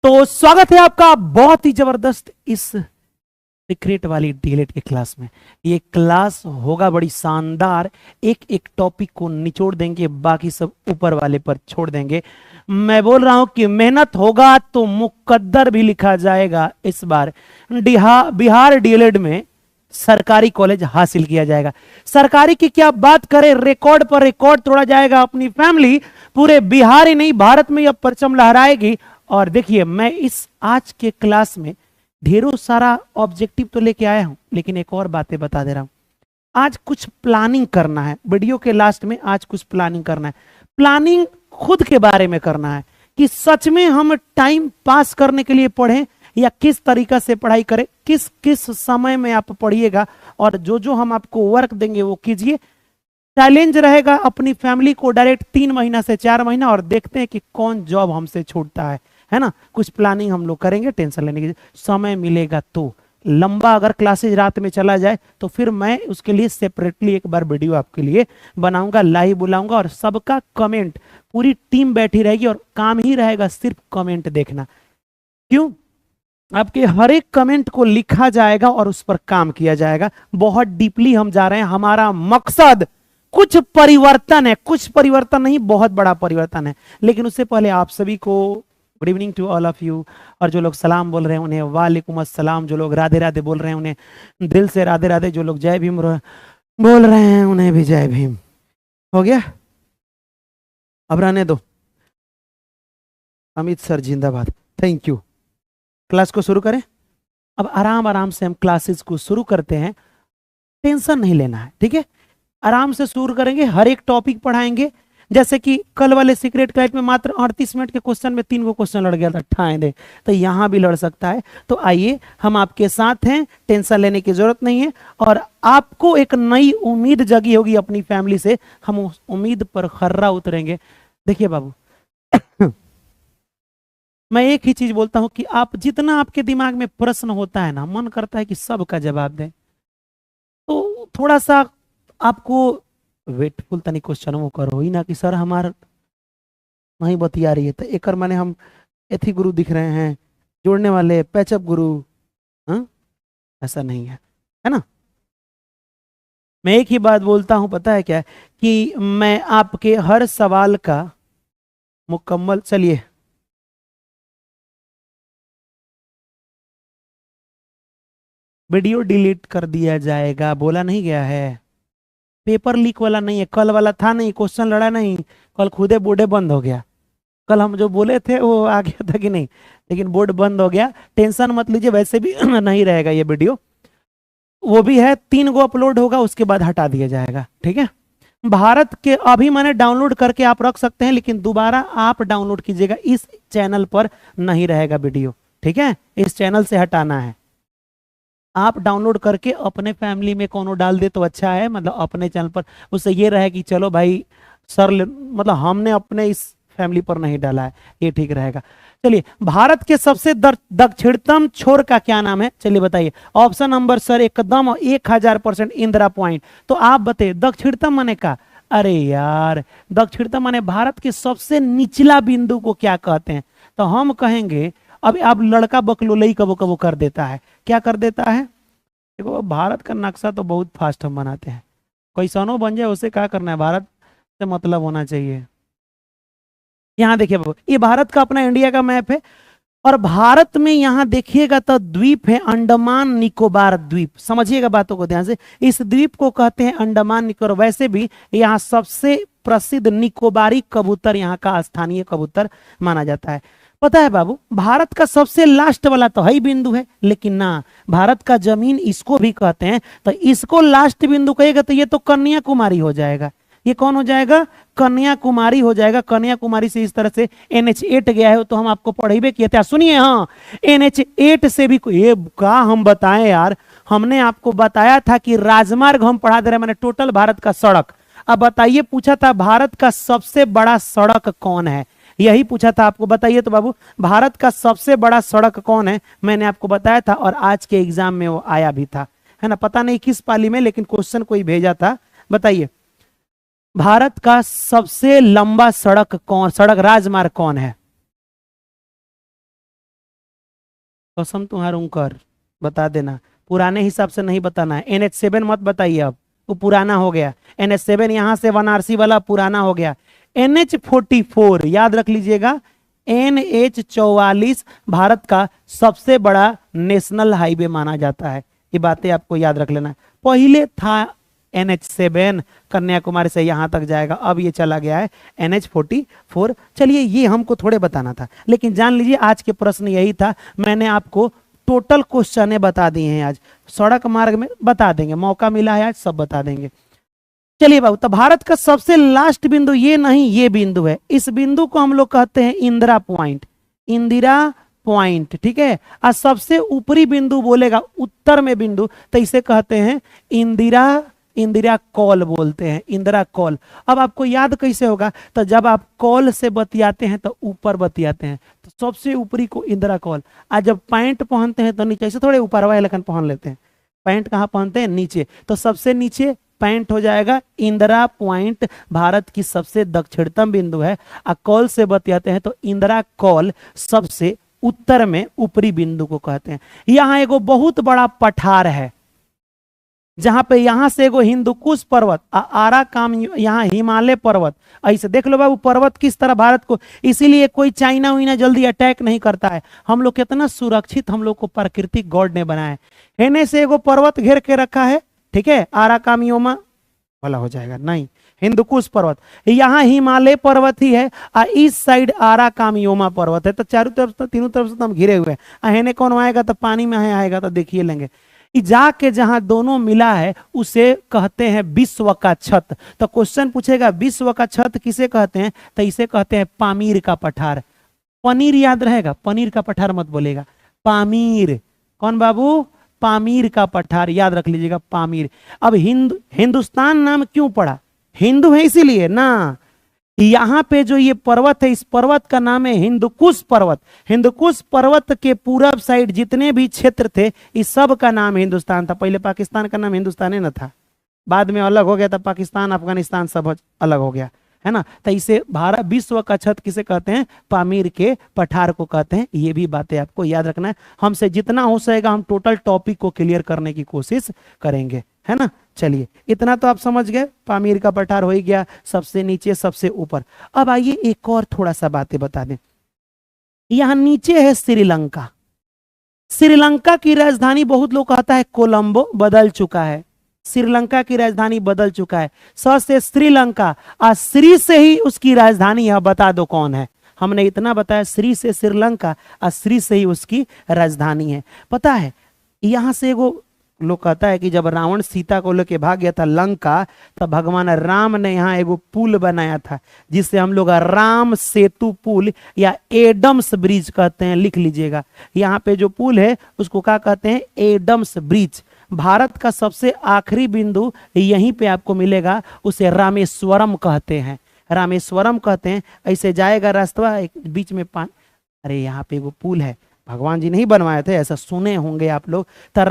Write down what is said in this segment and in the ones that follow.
तो स्वागत है आपका बहुत ही जबरदस्त इस सीक्रेट वाली डीएलएड के क्लास में। ये क्लास होगा बड़ी शानदार। एक एक टॉपिक को निचोड़ देंगे, बाकी सब ऊपर वाले पर छोड़ देंगे। मैं बोल रहा हूं कि मेहनत होगा तो मुकद्दर भी लिखा जाएगा। इस बार बिहार डीएलएड में सरकारी कॉलेज हासिल किया जाएगा। सरकारी की क्या बात करें, रिकॉर्ड पर रिकॉर्ड तोड़ा जाएगा। अपनी फैमिली पूरे बिहार ही नहीं भारत में अब परचम लहराएगी। और देखिए, मैं इस आज के क्लास में ढेरों सारा ऑब्जेक्टिव तो लेके आया हूं, लेकिन एक और बातें बता दे रहा हूं। आज कुछ प्लानिंग करना है, वीडियो के लास्ट में आज कुछ प्लानिंग करना है। प्लानिंग खुद के बारे में करना है कि सच में हम टाइम पास करने के लिए पढ़ें या किस तरीका से पढ़ाई करें, किस किस समय में आप पढ़िएगा, और जो जो हम आपको वर्क देंगे वो कीजिए। चैलेंज रहेगा अपनी फैमिली को डायरेक्ट 3 महीना से 4 महीना, और देखते हैं कि कौन जॉब हमसे छूटता है ना। कुछ प्लानिंग हम लोग करेंगे, टेंशन लेने की समय मिलेगा तो। लंबा अगर क्लासेज रात में चला जाए तो फिर मैं उसके लिए सेपरेटली एक बार वीडियो आपके लिए बनाऊंगा, लाइव बुलाऊंगा, और सबका कमेंट, पूरी टीम बैठी रहेगी और काम ही रहेगा सिर्फ कमेंट देखना। क्यों? आपके हर एक कमेंट को लिखा जाएगा और उस पर काम किया जाएगा। बहुत डीपली हम जा रहे हैं। हमारा मकसद कुछ परिवर्तन है, कुछ परिवर्तन नहीं, बहुत बड़ा परिवर्तन है। लेकिन उससे पहले आप सभी को good evening to all of you. और जो लोग सलाम बोल रहे हैं उन्हें वालेकुम अस्सलाम, जो लोग राधे राधे बोल रहे हैं उन्हें दिल से राधे राधे, जो लोग जय भीम बोल रहे हैं उन्हें भी जय भीम। हो गया? अब रहने दो। अमित सर जिंदाबाद, थैंक यू। क्लास को शुरू करें। अब आराम आराम से हम क्लासेस को शुरू करते हैं। टेंशन नहीं लेना है, ठीक है? आराम से शुरू करेंगे, हर एक टॉपिक पढ़ाएंगे। जैसे कि कल वाले सीक्रेट क्लास में मात्र 38 मिनट के क्वेश्चन में 3 गो क्वेश्चन लड़ गया था, ठाए दे, तो यहां भी लड़ सकता है। तो आइए, हम आपके साथ हैं, टेंशन लेने की जरूरत नहीं है। और आपको एक नई उम्मीद जगी होगी अपनी फैमिली से, हम उस उम्मीद पर खर्रा उतरेंगे। देखिए बाबू, मैं एक ही चीज बोलता हूं कि आप जितना आपके दिमाग में प्रश्न होता है ना, मन करता है कि सबका जवाब दें, तो थोड़ा सा आपको वेटफुल तनी क्वेश्चन वो करो ही ना कि सर हमार नहीं बतिया रही है, तो एक माने हम एथी गुरु दिख रहे हैं, जोड़ने वाले पैचअप गुरु। हाँ, ऐसा नहीं है ना। मैं एक ही बात बोलता हूं, पता है क्या, कि मैं आपके हर सवाल का मुकम्मल, चलिए वीडियो डिलीट कर दिया जाएगा, बोला नहीं गया है। पेपर लीक वाला नहीं है, कल वाला था नहीं, क्वेश्चन लड़ा नहीं, कल खुदे बोर्डे बंद हो गया। कल हम जो बोले थे वो आ गया था कि नहीं, लेकिन बोर्ड बंद हो गया। टेंशन मत लीजिए, वैसे भी नहीं रहेगा ये वीडियो। वो भी है 3 गो अपलोड होगा, उसके बाद हटा दिया जाएगा, ठीक है। भारत के अभी मैंने डाउनलोड करके आप रख सकते हैं, लेकिन दोबारा आप डाउनलोड कीजिएगा, इस चैनल पर नहीं रहेगा वीडियो, ठीक है। इस चैनल से हटाना है। आप डाउनलोड करके अपने फैमिली में कोनो डाल दे तो अच्छा है, मतलब अपने चैनल पर। उससे ये रहे कि चलो भाई सर, मतलब हमने अपने इस फैमिली पर नहीं डाला है, ये ठीक रहेगा। चलिए, भारत के सबसे दक्षिणतम छोर का क्या नाम है? चलिए बताइए। ऑप्शन नंबर सर एकदम 1000% इंदिरा पॉइंट। तो आप बताइए दक्षिणतम माने का? अरे यार, दक्षिणतम माने भारत के सबसे निचला बिंदु को क्या कहते हैं? तो हम कहेंगे, अब आप लड़का बकलोलई कबो कबो कर देता है, क्या कर देता है? देखो, भारत का नक्शा तो बहुत फास्ट हम बनाते हैं, कैसनो बन जाए उसे क्या करना है, भारत से मतलब होना चाहिए। यहाँ देखिए बाबू, ये भारत का अपना इंडिया का मैप है। और भारत में यहाँ देखिएगा तो द्वीप है, अंडमान निकोबार द्वीप। समझिएगा बातों को ध्यान से, इस द्वीप को कहते हैं अंडमान निकोबार। वैसे भी यहाँ सबसे प्रसिद्ध निकोबारी कबूतर यहाँ का स्थानीय कबूतर माना जाता है। पता है बाबू, भारत का सबसे लास्ट वाला तो है बिंदु है, लेकिन ना, भारत का जमीन इसको भी कहते हैं, तो इसको लास्ट बिंदु कहेगा तो ये तो कन्याकुमारी हो जाएगा। ये कौन हो जाएगा? कन्याकुमारी हो जाएगा। कन्याकुमारी से इस तरह से NH8 गया है, तो हम आपको पढ़ेबे किए थे। सुनिए, हाँ, NH8 से भी ये का हम बताएं यार, हमने आपको बताया था कि राजमार्ग हम पढ़ा दे रहे, मैंने टोटल भारत का सड़क। अब बताइए, पूछा था भारत का सबसे बड़ा सड़क कौन है, यही पूछा था आपको। बताइए तो बाबू, भारत का सबसे बड़ा सड़क कौन है? मैंने आपको बताया था, और आज के एग्जाम में वो आया भी था, है ना। पता नहीं किस पाली में, लेकिन क्वेश्चन कोई भेजा था। बताइए, भारत का सबसे लंबा सड़क राजमार्ग कौन है? कसम तुम्हारूं कर, बता देना, पुराने हिसाब से नहीं बताना है। NH7 मत बताइए, अब वो पुराना हो गया। NH7 यहाँ से बनारसी वाला पुराना हो गया। NH44 याद रख लीजिएगा, NH44 भारत का सबसे बड़ा नेशनल हाईवे माना जाता है। ये बातें आपको याद रख लेना है। पहले था NH7 कन्याकुमारी से यहां तक जाएगा, अब ये चला गया है NH44। चलिए ये हमको थोड़े बताना था, लेकिन जान लीजिए आज के प्रश्न यही था। मैंने आपको टोटल क्वेश्चन बता दिए हैं, आज सड़क मार्ग में बता देंगे, मौका मिला है आज सब बता देंगे। चलिए बाबू, तो भारत का सबसे लास्ट बिंदु ये नहीं, ये बिंदु है। इस बिंदु को हम लोग कहते हैं इंदिरा पॉइंट, इंदिरा पॉइंट, ठीक है। और सबसे ऊपरी बिंदु बोलेगा उत्तर में बिंदु, तो इसे कहते हैं इंदिरा, इंदिरा कॉल बोलते हैं, इंदिरा कॉल। अब आपको याद कैसे होगा, तो जब आप कॉल से बतियाते हैं तो ऊपर बतियाते हैं, तो सबसे ऊपरी को इंदिरा कॉल। आज जब पैंट पहनते हैं तो नीचे से थोड़े ऊपर वाले लेकिन पहन लेते हैं, पैंट कहाँ पहनते हैं, नीचे, तो सबसे नीचे पैंट हो जाएगा। इंदिरा पॉइंट भारत की सबसे दक्षिणतम बिंदु है। और कॉल से बतियाते हैं तो इंदिरा कॉल सबसे उत्तर में ऊपरी बिंदु को कहते हैं। यहां एगो बहुत बड़ा पठार है, जहां पे यहां से एगो हिंदुकुश पर्वत, आरा काम, यहाँ हिमालय पर्वत, ऐसे देख लो बाबू पर्वत किस तरह भारत को, इसीलिए कोई चाइना उइना जल्दी अटैक नहीं करता है। हम लोग कितना सुरक्षित हम लोग को प्राकृतिक गॉड ने बनाया है। हेने से एगो पर्वत घेर के रखा है, ठीक है, आरा कामियोमा वाला हो जाएगा, नहीं, हिंदुकुश पर्वत, यहाँ हिमालय पर्वत ही है, और इस साइड आरा कामियोमा पर्वत है। तो चारों तरफ से, तीनों तरफ से तो हम घिरे हुए हैं। हेने कौन आएगा, तो पानी में आएगा, तो देखिए लेंगे। जाके जहां दोनों मिला है उसे कहते हैं विश्व का छत। तो क्वेश्चन पूछेगा विश्व का छत किसे कहते हैं, तो इसे कहते हैं पामीर का पठार। पनीर याद रहेगा, पनीर का पठार मत बोलेगा, पामीर। कौन बाबू, पामीर का पठार याद रख लीजिएगा, पामीर। अब हिंदुस्तान नाम क्यों पड़ा, हिंदू है इसीलिए ना। यहां पे जो ये पर्वत है, इस पर्वत का नाम है हिंदुकुश पर्वत। हिंदुकुश पर्वत के पूरब साइड जितने भी क्षेत्र थे, इस सब का नाम हिंदुस्तान था। पहले पाकिस्तान का नाम हिंदुस्तान ही न था, बाद में अलग हो गया था, पाकिस्तान अफगानिस्तान सब अलग हो गया, है ना। तो इसे भारत विश्व का छत किसे कहते हैं, पामीर के पठार को कहते हैं। ये भी बातें आपको याद रखना है। हमसे जितना हो सकेगा हम टोटल टॉपिक को क्लियर करने की कोशिश करेंगे, है ना। चलिए इतना तो आप समझ गए, पामीर का पठार हो ही गया, सबसे नीचे सबसे ऊपर। अब आइए एक और थोड़ा सा बातें बता दें। यहां नीचे है श्रीलंका। श्रीलंका की राजधानी बहुत लोग कहता है कोलंबो, बदल चुका है, श्रीलंका की राजधानी बदल चुका है। स से श्रीलंका, और श्री से ही उसकी राजधानी है, बता दो कौन है। हमने इतना बताया, श्री से श्रीलंका और श्री से ही उसकी राजधानी है। पता है यहां से एगो लोग कहता है कि जब रावण सीता को लेके भाग गया था लंका, तब भगवान राम ने यहाँ एगो पुल बनाया था, जिसे हम लोग राम सेतु पुल या एडम्स ब्रिज कहते हैं, लिख लीजिएगा। यहाँ पे जो पुल है उसको क्या कहते हैं, एडम्स ब्रिज। भारत का सबसे आखिरी बिंदु यहीं पे आपको मिलेगा, उसे रामेश्वरम कहते हैं, रामेश्वरम कहते हैं। ऐसे जाएगा रास्ता, एक बीच में अरे यहाँ पे वो पुल है, भगवान जी नहीं बनवाए थे, ऐसा सुने होंगे आप लोग। तो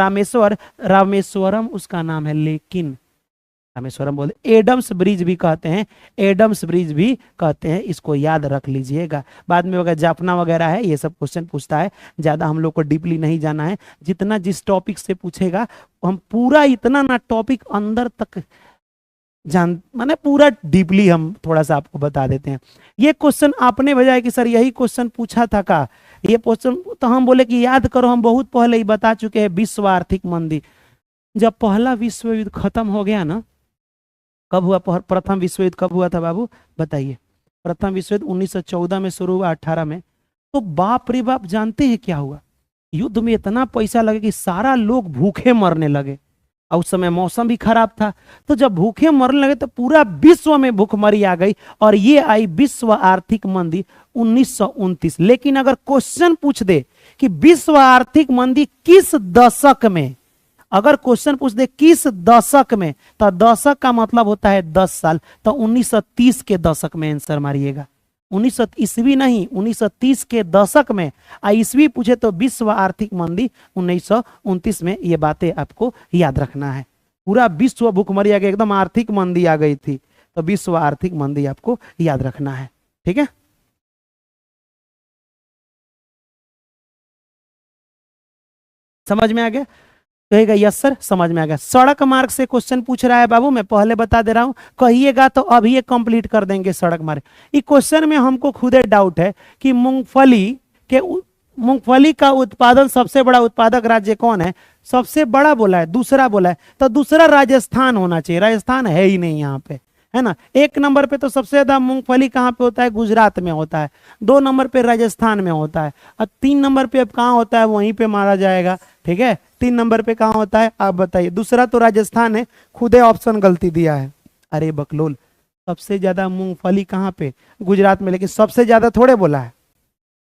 रामेश्वरम उसका नाम है, लेकिन रामेश्वरम बोलते, एडम्स ब्रिज भी कहते हैं, एडम्स ब्रिज भी कहते हैं, इसको याद रख लीजिएगा। बाद में अगर जाफना वगैरह है, ये सब क्वेश्चन पूछता है, ज्यादा हम लोग को डीपली नहीं जाना है। जितना जिस टॉपिक से पूछेगा हम पूरा इतना ना टॉपिक अंदर तक जान, माने पूरा डीपली हम थोड़ा सा आपको बता देते हैं। ये क्वेश्चन आपने भेजा कि सर यही क्वेश्चन पूछा था का, ये क्वेश्चन, तो हम बोले कि याद करो, हम बहुत पहले ही बता चुके हैं। विश्व आर्थिक मंदी, जब पहला विश्व युद्ध खत्म हो गया ना, कब हुआ प्रथम विश्व युद्ध, कब हुआ था बाबू बताइए। प्रथम विश्व युद्ध 1914 में शुरू हुआ, 18 में। तो बाप रे बाप, जानते हैं क्या हुआ, युद्ध में इतना पैसा लगे कि सारा लोग भूखे मरने लगे, और उस समय मौसम भी खराब था। तो जब भूखे मरने लगे तो पूरा विश्व में भूखमरी आ गई, और ये आई विश्व आर्थिक मंदी 1929। लेकिन अगर क्वेश्चन पूछ दे कि विश्व आर्थिक मंदी किस दशक में, अगर क्वेश्चन पूछ दे किस दशक में, तो दशक का मतलब होता है 10 साल, तो 1930 के दशक में आंसर मारिएगा। 1900 ईस्वी नहीं, 1930 के दशक में। ईस्वी पूछे तो विश्व आर्थिक मंदी 1929 में। ये बातें आपको याद रखना है। पूरा विश्व भूखमरी आ गई, एकदम आर्थिक मंदी आ गई थी, तो विश्व आर्थिक मंदी आपको याद रखना है, ठीक है। समझ में आ गया? कहेगा यस सर, समझ में आ गया। सड़क मार्ग से क्वेश्चन पूछ रहा है बाबू, मैं पहले बता दे रहा हूं, कहिएगा तो अभी ये कंप्लीट कर देंगे। सड़क मार्ग इस क्वेश्चन में हमको खुदे डाउट है कि मूंगफली का उत्पादन सबसे बड़ा उत्पादक राज्य कौन है? सबसे बड़ा बोला है, दूसरा बोला है, तो दूसरा राजस्थान होना चाहिए। राजस्थान है ही नहीं यहाँ पे, है ना। एक नंबर पे तो सबसे ज्यादा मूंगफली कहाँ पे होता है? गुजरात में होता है। 2 नंबर पे राजस्थान में होता है, और 3 नंबर पे अब कहाँ होता है? वहीं पे मारा जाएगा। ठीक है, 3 नंबर पे कहाँ होता है आप बताइए? दूसरा तो राजस्थान है, खुदे ऑप्शन गलती दिया है। अरे बकलोल, सबसे ज्यादा मूंगफली कहाँ पे? गुजरात में, लेकिन सबसे ज्यादा थोड़े बोला है।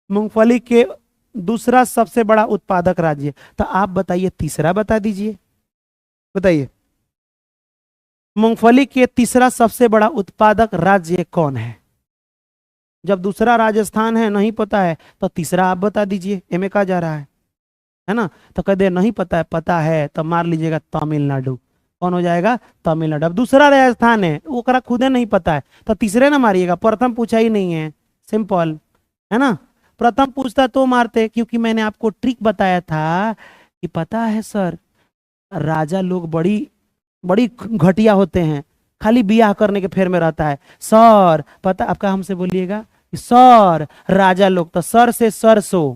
मूंगफली के दूसरा सबसे बड़ा उत्पादक राज्य, तो आप बताइए तीसरा बता दीजिए, बताइए मूंगफली के तीसरा सबसे बड़ा उत्पादक राज्य कौन है? जब दूसरा राजस्थान है, नहीं पता है, तो तीसरा आप बता दीजिए, एमे कहा जा रहा है ना। तो कह दे नहीं पता है, पता है तो मार लीजिएगा तमिलनाडु। कौन हो जाएगा? तमिलनाडु। अब दूसरा राजस्थान है, वो करा खुदे नहीं पता है, तो तीसरे ना मारिएगा, प्रथम पूछा ही नहीं है, सिंपल है ना। प्रथम पूछता तो मारते, क्योंकि मैंने आपको ट्रिक बताया था कि पता है सर, राजा लोग बड़ी बड़ी घटिया होते हैं, खाली बियाह करने के फेर में रहता है सर। पता आपका, हमसे बोलिएगा कि सर राजा लोग, तो सर से सरसों,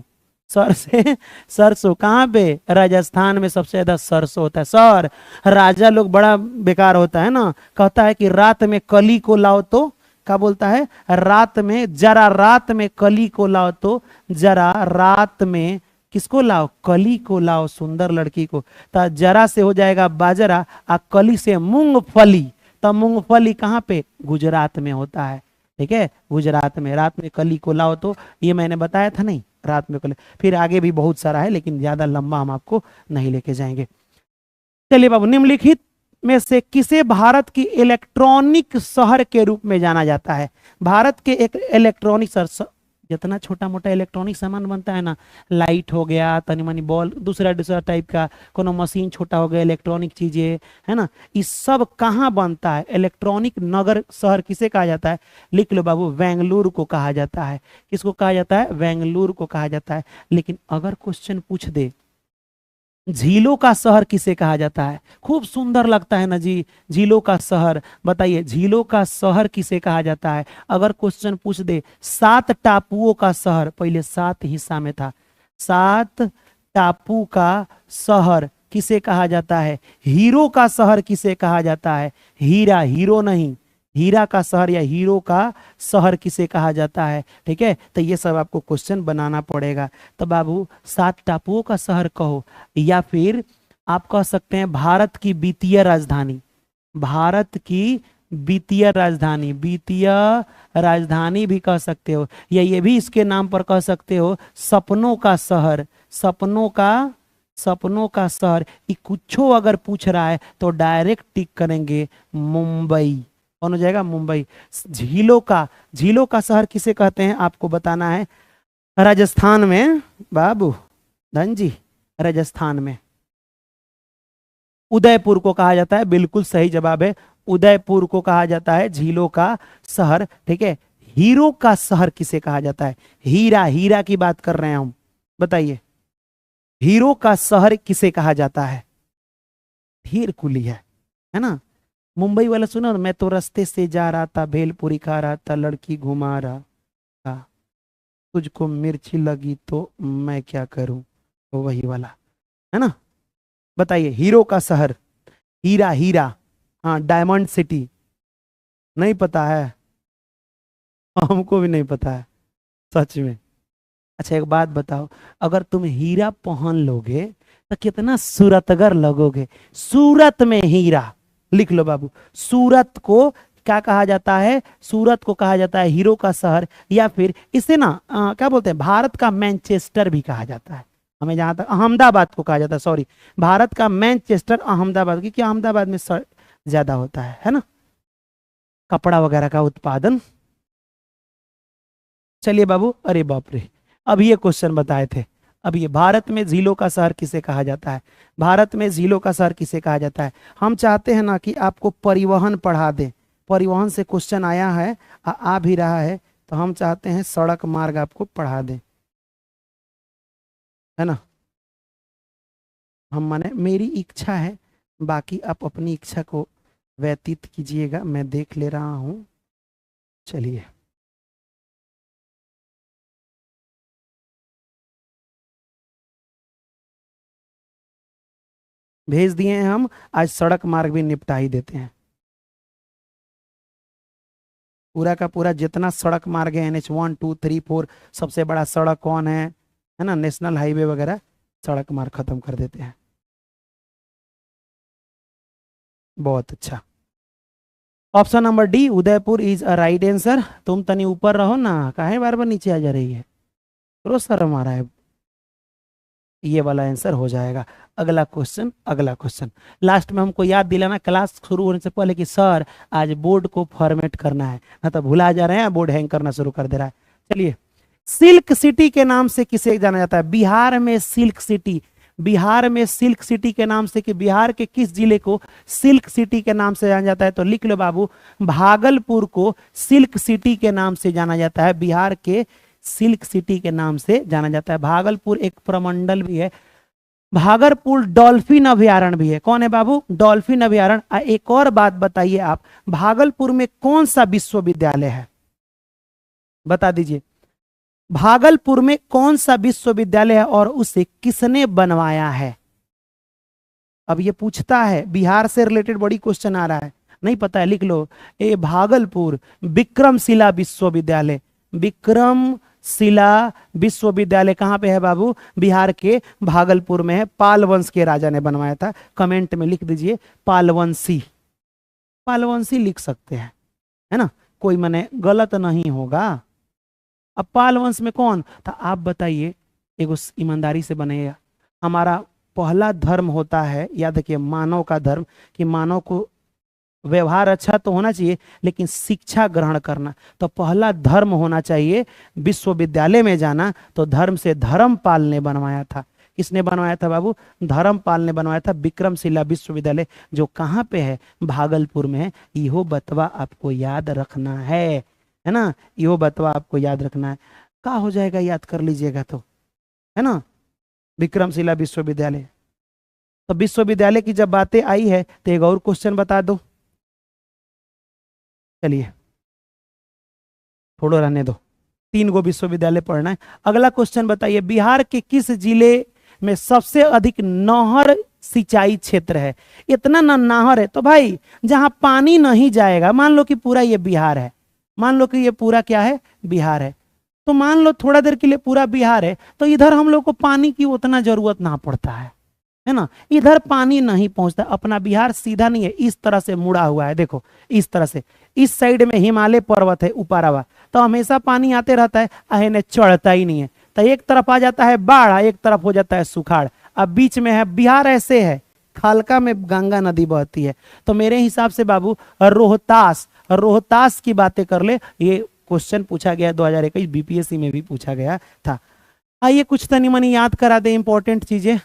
सर से सरसों कहाँ पे? राजस्थान में सबसे ज्यादा सरसों होता है सर। राजा लोग बड़ा बेकार होता है ना, कहता है कि रात में कली को लाओ, तो क्या बोलता है? रात में जरा, रात में कली को लाओ, तो जरा रात में किसको लाओ? कली को लाओ, सुंदर लड़की को। तो जरा से हो जाएगा बाजरा, आ कली से मूंगफली। तो मूंगफली कहाँ पे? गुजरात में होता है। ठीक है, गुजरात में। रात में कली को लाओ, तो ये मैंने बताया था नहीं, रात में कली। फिर आगे भी बहुत सारा है, लेकिन ज्यादा लंबा हम आपको नहीं लेके जाएंगे। चलिए बाबू, निम्नलिखित में से किसे भारत की इलेक्ट्रॉनिक शहर के रूप में जाना जाता है? भारत के एक इलेक्ट्रॉनिक शहर, जितना छोटा मोटा इलेक्ट्रॉनिक सामान बनता है ना, लाइट हो गया, तनी मनी बॉल, दूसरा दूसरा टाइप का कोनो मशीन छोटा हो गया, इलेक्ट्रॉनिक चीजें, है ना, ये सब कहाँ बनता है? इलेक्ट्रॉनिक नगर शहर किसे कहा जाता है? लिख लो बाबू, बेंगलुरु को कहा जाता है। किसको कहा जाता है? बेंगलुरु को कहा जाता है। लेकिन अगर क्वेश्चन पूछ दे झीलों का शहर किसे कहा जाता है? खूब सुंदर लगता है ना जी, झीलों का शहर, बताइए झीलों का शहर किसे कहा जाता है? अगर क्वेश्चन पूछ दे 7 टापुओं का शहर, पहले 7 हिस्सा में था, 7 टापू का शहर किसे कहा जाता है? हीरो का शहर किसे कहा जाता है? हीरा, हीरो नहीं, हीरा का शहर या हीरो का शहर किसे कहा जाता है? ठीक है, तो ये सब आपको क्वेश्चन बनाना पड़ेगा। तो बाबू 7 टापुओं का शहर कहो, या फिर आप कह सकते हैं भारत की वित्तीय राजधानी, भारत की वित्तीय राजधानी, वित्तीय राजधानी भी कह सकते हो, या ये भी इसके नाम पर कह सकते हो सपनों का शहर, सपनों का शहर। ये कुछो अगर पूछ रहा है तो डायरेक्ट टिक करेंगे मुंबई। कौन हो जाएगा? मुंबई। झीलों का शहर किसे कहते हैं आपको बताना है। राजस्थान में बाबू, धन जी, राजस्थान में उदयपुर को कहा जाता है, बिल्कुल सही जवाब है, उदयपुर को कहा जाता है झीलों का शहर। ठीक है, हीरो का शहर किसे कहा जाता है? हीरा, हीरा की बात कर रहे हैं हम, बताइए हीरो का शहर किसे कहा जाता है? हीर कुली है ना। मुंबई वाला सुना ना, मैं तो रास्ते से जा रहा था, भेलपुरी खा रहा था, लड़की घुमा रहा था, तुझको मिर्ची लगी तो मैं क्या करूं, तो वही वाला, है ना। बताइए हीरो का शहर, हीरा, हीरा, हाँ, डायमंड सिटी। नहीं पता है? हमको भी नहीं पता है, सच में। अच्छा एक बात बताओ, अगर तुम हीरा पहन लोगे तो कितना सूरतगर लगोगे। सूरत में हीरा, लिख लो बाबू, सूरत को क्या कहा जाता है? सूरत को कहा जाता है हीरो का शहर, या फिर इसे ना क्या बोलते हैं, भारत का मैनचेस्टर भी कहा जाता है। हमें जहां तक अहमदाबाद को कहा जाता है, सॉरी, भारत का मैनचेस्टर अहमदाबाद, क्योंकि अहमदाबाद में ज्यादा होता है ना, कपड़ा वगैरह का उत्पादन। चलिए बाबू, अरे बाप रे, अब ये क्वेश्चन बताए थे। अब ये भारत में झीलों का शहर किसे कहा जाता है? भारत में झीलों का शहर किसे कहा जाता है? हम चाहते हैं ना कि आपको परिवहन पढ़ा दें, परिवहन से क्वेश्चन आया है, आ भी रहा है, तो हम चाहते हैं सड़क मार्ग आपको पढ़ा दें, है ना। हम माने मेरी इच्छा है, बाकी आप अपनी इच्छा को व्यतीत कीजिएगा, मैं देख ले रहा हूं। चलिए, भेज दिए हैं हम। आज सड़क मार्ग भी निपटा ही देते हैं। पूरा का पूरा जितना सड़क मार्ग है, NH 1 2 3 4, सबसे बड़ा सड़क कौन है ना, नेशनल हाईवे वगैरह, सड़क मार्ग खत्म कर देते हैं। बहुत अच्छा। Option number D, Udaipur is a right answer. तुम तनी ऊपर रहो ना, काहे बार बार नीचे आ जा रही है, रोज शर्म आ रहा है। ये वाला आंसर हो जाएगा। अगला क्वेश्चन, अगला क्वेश्चन। लास्ट में हमको याद दिलाना क्लास शुरू होने से पहले कि सर आज बोर्ड को फॉर्मेट करना है, ना तो भुला जा रहे हैं, बोर्ड हैंग करना शुरू कर दे रहा है। चलिए, सिल्क सिटी के नाम से किसे जाना जाता है? बिहार में सिल्क सिटी, बिहार में सिल्क सिटी के नाम से, कि बिहार के किस जिले को सिल्क सिटी के नाम से जाना जाता है? तो लिख लो बाबू, भागलपुर को सिल्क सिटी के नाम से जाना जाता है, बिहार के सिल्क सिटी के नाम से जाना जाता है। भागलपुर एक प्रमंडल भी है। भागलपुर डॉल्फिन अभयारण्य भी है। कौन है बाबू? डॉल्फिन अभयारण्य। एक और बात बताइए आप, भागलपुर में कौन सा विश्वविद्यालय है? बता दीजिए, भागलपुर में कौन सा विश्वविद्यालय है और उसे किसने बनवाया है? अब ये पूछता है, बिहार से रिलेटेड बड़ी क्वेश्चन आ रहा है, नहीं पता है लिख लो, ए भागलपुर विक्रमशिला विश्वविद्यालय। विक्रमशिला विश्वविद्यालय कहाँ पे है बाबू? बिहार के भागलपुर में है। पाल वंश के राजा ने बनवाया था। कमेंट में लिख दीजिए पालवंशी, पालवंशी लिख सकते हैं, है ना, कोई मने गलत नहीं होगा। अब पाल वंश में कौन था आप बताइए, एगो ईमानदारी से बनेगा। हमारा पहला धर्म होता है, याद रखिए, मानव का धर्म, कि मानव को व्यवहार अच्छा तो होना चाहिए लेकिन शिक्षा ग्रहण करना। तो पहला धर्म होना चाहिए विश्वविद्यालय में जाना। तो धर्म से धर्मपाल ने बनवाया था। किसने बनवाया था बाबू? धर्मपाल ने बनवाया था। विक्रमशिला विश्वविद्यालय जो कहाँ पे है? भागलपुर में है। इहो बतवा आपको याद रखना है ना, इहो बतवा आपको याद रखना है। क्या हो जाएगा, याद कर लीजिएगा तो, है ना, विक्रमशिला विश्वविद्यालय। तो विश्वविद्यालय की जब बातें आई है तो एक और क्वेश्चन बता दो। चलिए, थोड़ा रहने दो, 3 गो विश्वविद्यालय पढ़ना है। अगला क्वेश्चन बताइए, बिहार के किस जिले में सबसे अधिक नहर सिंचाई क्षेत्र है? इतना ना नहर है तो भाई जहां पानी नहीं जाएगा, मान लो कि पूरा ये बिहार है, मान लो कि ये पूरा क्या है? बिहार है। तो मान लो थोड़ा देर के लिए पूरा बिहार है, तो इधर हम लोग को पानी की उतना जरूरत ना पड़ता है ना, इधर पानी नहीं पहुंचता। अपना बिहार सीधा नहीं है, इस तरह से मुड़ा हुआ है, देखो इस तरह से। इस साइड में हिमालय पर्वत है ऊपरवा, तो हमेशा पानी आते रहता है, आहने चढ़ता ही नहीं है। तो एक तरफ आ जाता है बाढ़, एक तरफ हो जाता है सुखाड़। अब बीच में है बिहार, ऐसे है, खालका में गंगा नदी बहती है। तो मेरे हिसाब से बाबू रोहतास, रोहतास की बातें कर ले। ये क्वेश्चन पूछा गया 2021 बीपीएससी में भी पूछा गया था। आइए कुछ तनी मनी याद करा दे इंपॉर्टेंट चीजें।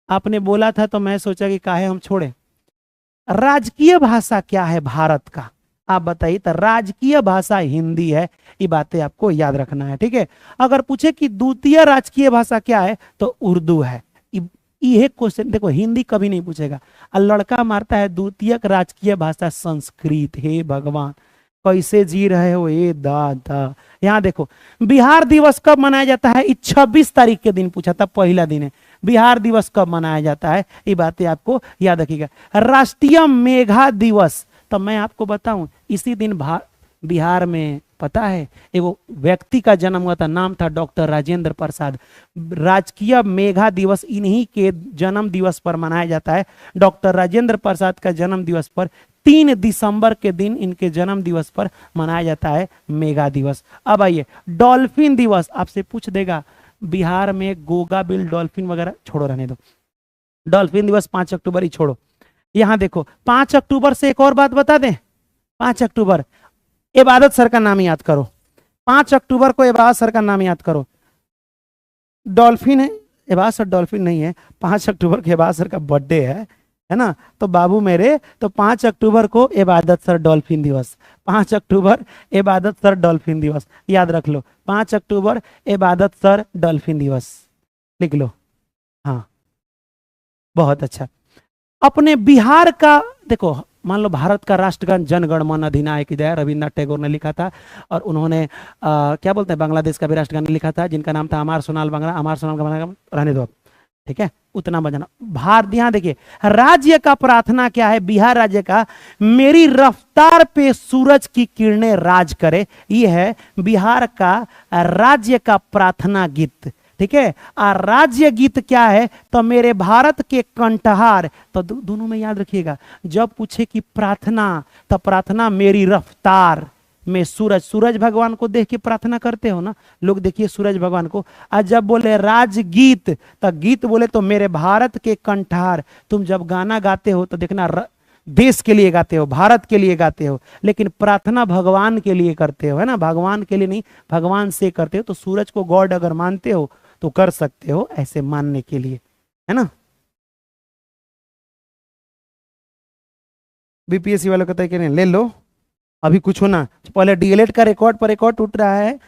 आपने बोला था तो मैं सोचा कि काहे हम छोड़े। राजकीय भाषा क्या है भारत का? आप बताइए। तो राजकीय भाषा हिंदी है, ये बातें आपको याद रखना है, ठीक है। अगर पूछे कि द्वितीय राजकीय भाषा क्या है, तो उर्दू है। ये क्वेश्चन देखो, हिंदी कभी नहीं पूछेगा। और लड़का मारता है द्वितीय राजकीय भाषा संस्कृत। हे भगवान, कैसे जी रहे हो ये दादा। यहाँ देखो, बिहार दिवस कब मनाया जाता है? 26 तारीख के दिन पूछा था, पहला दिन है। बिहार दिवस कब मनाया जाता है, ये बातें आपको याद रखिएगा। राष्ट्रीय मेघा दिवस, तो मैं आपको बताऊं, इसी दिन बिहार में पता है एगो व्यक्ति का जन्म हुआ था, नाम था डॉक्टर राजेंद्र प्रसाद। राजकीय मेघा दिवस इन्हीं के जन्म दिवस पर मनाया जाता है। डॉक्टर राजेंद्र प्रसाद का जन्म दिवस पर 3 दिसंबर के दिन इनके जन्म दिवस पर मनाया जाता है मेघा दिवस। अब आइए, डॉल्फिन दिवस आपसे पूछ देगा, बिहार में गोगा बिल डॉल्फिन वगैरह छोड़ो, रहने दो। डॉल्फिन दिवस 5 अक्टूबर ही छोड़ो। यहां देखो, 5 अक्टूबर से एक और बात बता दें। 5 अक्टूबर इबादत सर का नाम याद करो। 5 अक्टूबर को इबादत सर का नाम याद करो। डॉल्फिन है, इबादत सर डॉल्फिन नहीं है। 5 अक्टूबर को इबादत सर का बर्थडे है ना। तो बाबू मेरे, तो 5 अक्टूबर को इबादत सर डॉल्फिन दिवस, 5 अक्टूबर इबादत सर डॉल्फिन दिवस, याद रख लो। 5 अक्टूबर इबादत सर डॉल्फिन दिवस लिख लो। हाँ, बहुत अच्छा। अपने बिहार का देखो, मान लो भारत का राष्ट्रगान जन गण मन अधिनायक जय रविन्द्रनाथ टैगोर ने लिखा था, और उन्होंने क्या बोलते हैं, बांग्लादेश का भी राष्ट्रगान लिखा था जिनका नाम था अमार सोनाल बांग्ला, अमार सोनाल बांग्ला रहने दो, ठीक है, उतना बजाना। भारत, यहाँ देखिए राज्य का प्रार्थना क्या है, बिहार राज्य का, मेरी रफ्तार पे सूरज की किरणें राज करे, ये है बिहार का राज्य का प्रार्थना गीत, ठीक है। और राज्य गीत क्या है, तो मेरे भारत के कंठहार, तो दोनों में याद रखिएगा, जब पूछे कि प्रार्थना, तो प्रार्थना मेरी रफ्तार में सूरज, सूरज भगवान को देख के प्रार्थना करते हो ना लोग, देखिए सूरज भगवान को। और जब बोले राजगीत, तो गीत बोले तो मेरे भारत के कंठार, तुम जब गाना गाते हो तो देखना देश के लिए गाते हो, भारत के लिए गाते हो, लेकिन प्रार्थना भगवान के लिए करते हो, है ना, भगवान के लिए नहीं, भगवान से करते हो। तो सूरज को गॉड अगर मानते हो तो कर सकते हो ऐसे मानने के लिए, है ना। बीपीएससी वालों कहते हैं कि नहीं ले लो, अभी कुछ होना, पहले डीएलएड का रिकॉर्ड पर रिकॉर्ड टूट रहा है,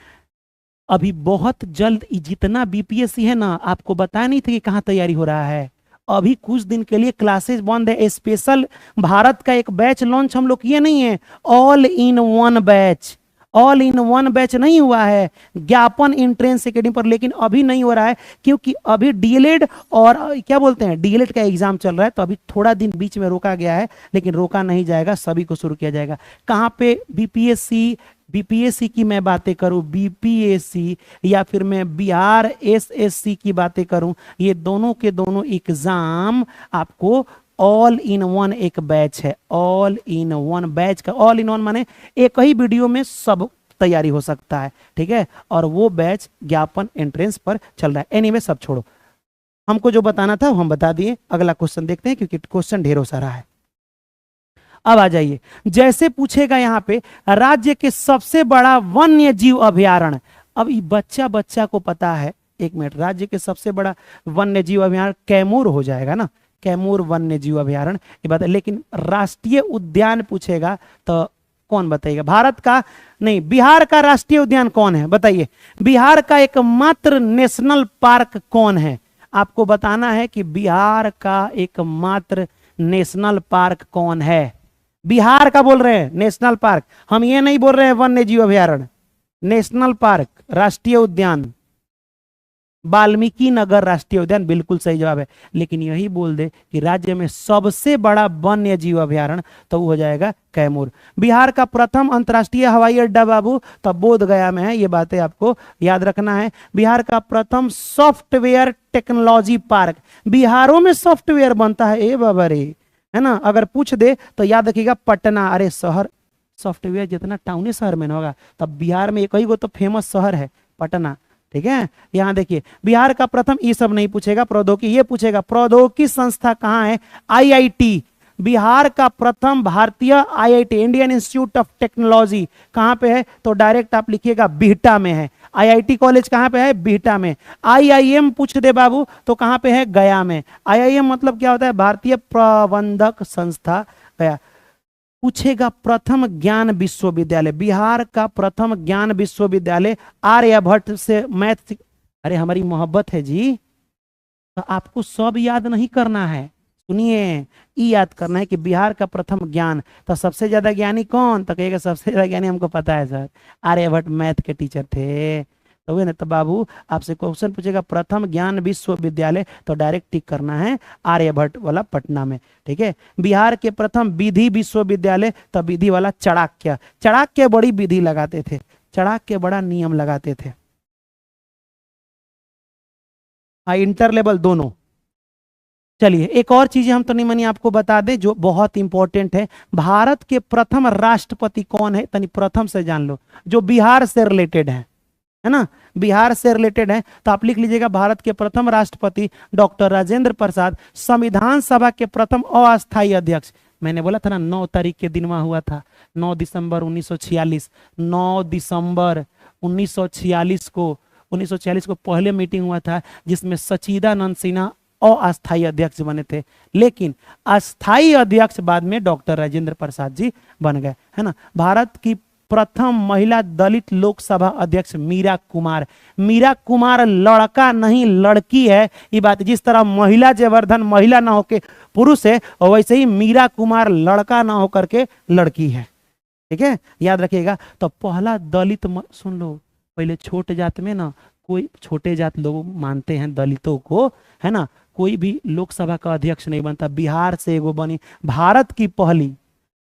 अभी बहुत जल्द जितना बीपीएससी है ना, आपको बताया नहीं था कि कहाँ तैयारी हो रहा है, अभी कुछ दिन के लिए क्लासेस बंद है। स्पेशल भारत का एक बैच लॉन्च हम लोग किए नहीं है, all in one batch, all in one batch नहीं हुआ है ज्ञापन एंट्रेंस एकेडमी पर, लेकिन अभी नहीं हो रहा है क्योंकि अभी डीएलएड और क्या बोलते हैं डीएलएड का एग्जाम चल रहा है, तो अभी थोड़ा दिन बीच में रोका गया है, लेकिन रोका नहीं जाएगा, सभी को शुरू किया जाएगा। कहाँ पे, बीपीएससी, बीपीएससी की मैं बातें करूं, बीपीएससी या फिर मैं बिहार एसएससी की बातें करूं, ये दोनों के दोनों एग्जाम आपको ऑल इन वन एक बैच है, ऑल इन वन बैच का, ऑल इन वन माने एक ही वीडियो में सब तैयारी हो सकता है, ठीक है। और वो बैच ज्ञापन एंट्रेंस पर चल रहा है। एनीवे सब छोड़ो, हमको जो बताना था वो हम बता दिए। अगला क्वेश्चन देखते हैं क्योंकि क्वेश्चन ढेरों सारा है। अब आ जाइए, जैसे पूछेगा यहाँ पे राज्य के सबसे बड़ा वन्य जीव अभयारण्य, अब ये बच्चा बच्चा को पता है, एक मिनट, राज्य के सबसे बड़ा वन्य जीव अभयारण्य कैमूर हो जाएगा ना, कैमूर वन्य जीव अभयारण्य ये बात है। लेकिन राष्ट्रीय उद्यान पूछेगा तो कौन बताइएगा, भारत का नहीं, बिहार का राष्ट्रीय उद्यान कौन है बताइए, बिहार का एकमात्र नेशनल पार्क कौन है, आपको बताना है कि बिहार का एकमात्र नेशनल पार्क कौन है। बिहार का बोल रहे हैं नेशनल पार्क, हम ये नहीं बोल रहे हैं वन्य जीव अभयारण्य, नेशनल पार्क, राष्ट्रीय उद्यान, वाल्मीकि नगर राष्ट्रीय उद्यान बिल्कुल सही जवाब है। लेकिन यही बोल दे कि राज्य में सबसे बड़ा वन्य जीव अभयारण्य, तो वो हो जाएगा कैमूर। बिहार का प्रथम अंतर्राष्ट्रीय हवाई अड्डा बाबू, तो बोध गया में है, ये बातें आपको याद रखना है। बिहार का प्रथम सॉफ्टवेयर टेक्नोलॉजी पार्क, बिहारों में सॉफ्टवेयर बनता है, ए बाबा रे, है ना, अगर पूछ दे तो याद रखिएगा पटना, अरे शहर सॉफ्टवेयर जितना टाउन शहर में होगा, तब बिहार में एक ही गो तो फेमस शहर है पटना, ठीक है। यहाँ देखिए बिहार का प्रथम, ये सब नहीं पूछेगा, प्रौद्योगिकी ये पूछेगा, प्रौद्योगिकी संस्था कहाँ है, आईआईटी, बिहार का प्रथम भारतीय IIT Indian institute of technology कहाँ पे है, तो डायरेक्ट आप लिखिएगा बिहटा में है। आईआईटी कॉलेज कहाँ पे है, बिहटा में। आईआईएम पूछ दे बाबू तो कहाँ पे है, गया में। आईआईएम मतलब क्या होता है, भारतीय प्रबंधक संस्था गया। पूछेगा प्रथम ज्ञान विश्वविद्यालय, बिहार का प्रथम ज्ञान विश्वविद्यालय आर्यभट्ट से मैथ, अरे हमारी मोहब्बत है जी, तो आपको सब याद नहीं करना है, सुनिए, ये याद करना है कि बिहार का प्रथम ज्ञान, तो सबसे ज्यादा ज्ञानी कौन, तो कहेगा सबसे ज्यादा ज्ञानी हमको पता है सर, आर्यभट्ट मैथ के टीचर थे, तो वे ना, तो बाबू आपसे क्वेश्चन पूछेगा प्रथम ज्ञान विश्वविद्यालय, तो डायरेक्ट टिक करना है आर्यभट्ट वाला पटना में, ठीक है। बिहार के प्रथम विधि विश्वविद्यालय, तो विधि वाला चाणक्य, चाणक्य बड़ी विधि लगाते थे, चाणक्य बड़ा नियम लगाते थे। इंटर लेवल दोनों। चलिए एक और चीज हम तो नहीं मनी आपको बता दें जो बहुत इंपॉर्टेंट है, भारत के प्रथम राष्ट्रपति कौन है, तनी प्रथम से जान लो, जो बिहार से रिलेटेड है ना, बिहार से रिलेटेड है, तो आप लिख लीजिएगा भारत के प्रथम राष्ट्रपति डॉक्टर राजेंद्र प्रसाद, संविधान सभा के प्रथम अस्थायी अध्यक्ष, मैंने बोला था ना 9 तारीख के दिन वहां हुआ था, 9 दिसंबर 1946, 9 दिसंबर 1946 को पहले मीटिंग हुआ था जिसमें सच्चिदानंद सिन्हा अस्थायी अध्यक्ष बने थे, लेकिन अस्थायी अध्यक्ष बाद में डॉक्टर राजेंद्र प्रसाद जी बन गए, है ना। भारत की प्रथम महिला दलित लोकसभा अध्यक्ष मीरा कुमार। मीरा कुमार लड़का नहीं लड़की है, ये बात। जिस तरह महिला जयवर्धन महिला ना होकर पुरुष है, और वैसे ही मीरा कुमार लड़का ना होकर के लड़की है। ठीक है, याद रखिएगा। तो पहला दलित, सुन लो, पहले छोटे जात में ना, कोई छोटे जात लोग मानते हैं दलितों को, है ना, कोई भी लोकसभा का अध्यक्ष नहीं बनता। बिहार से एगो बनी, भारत की पहली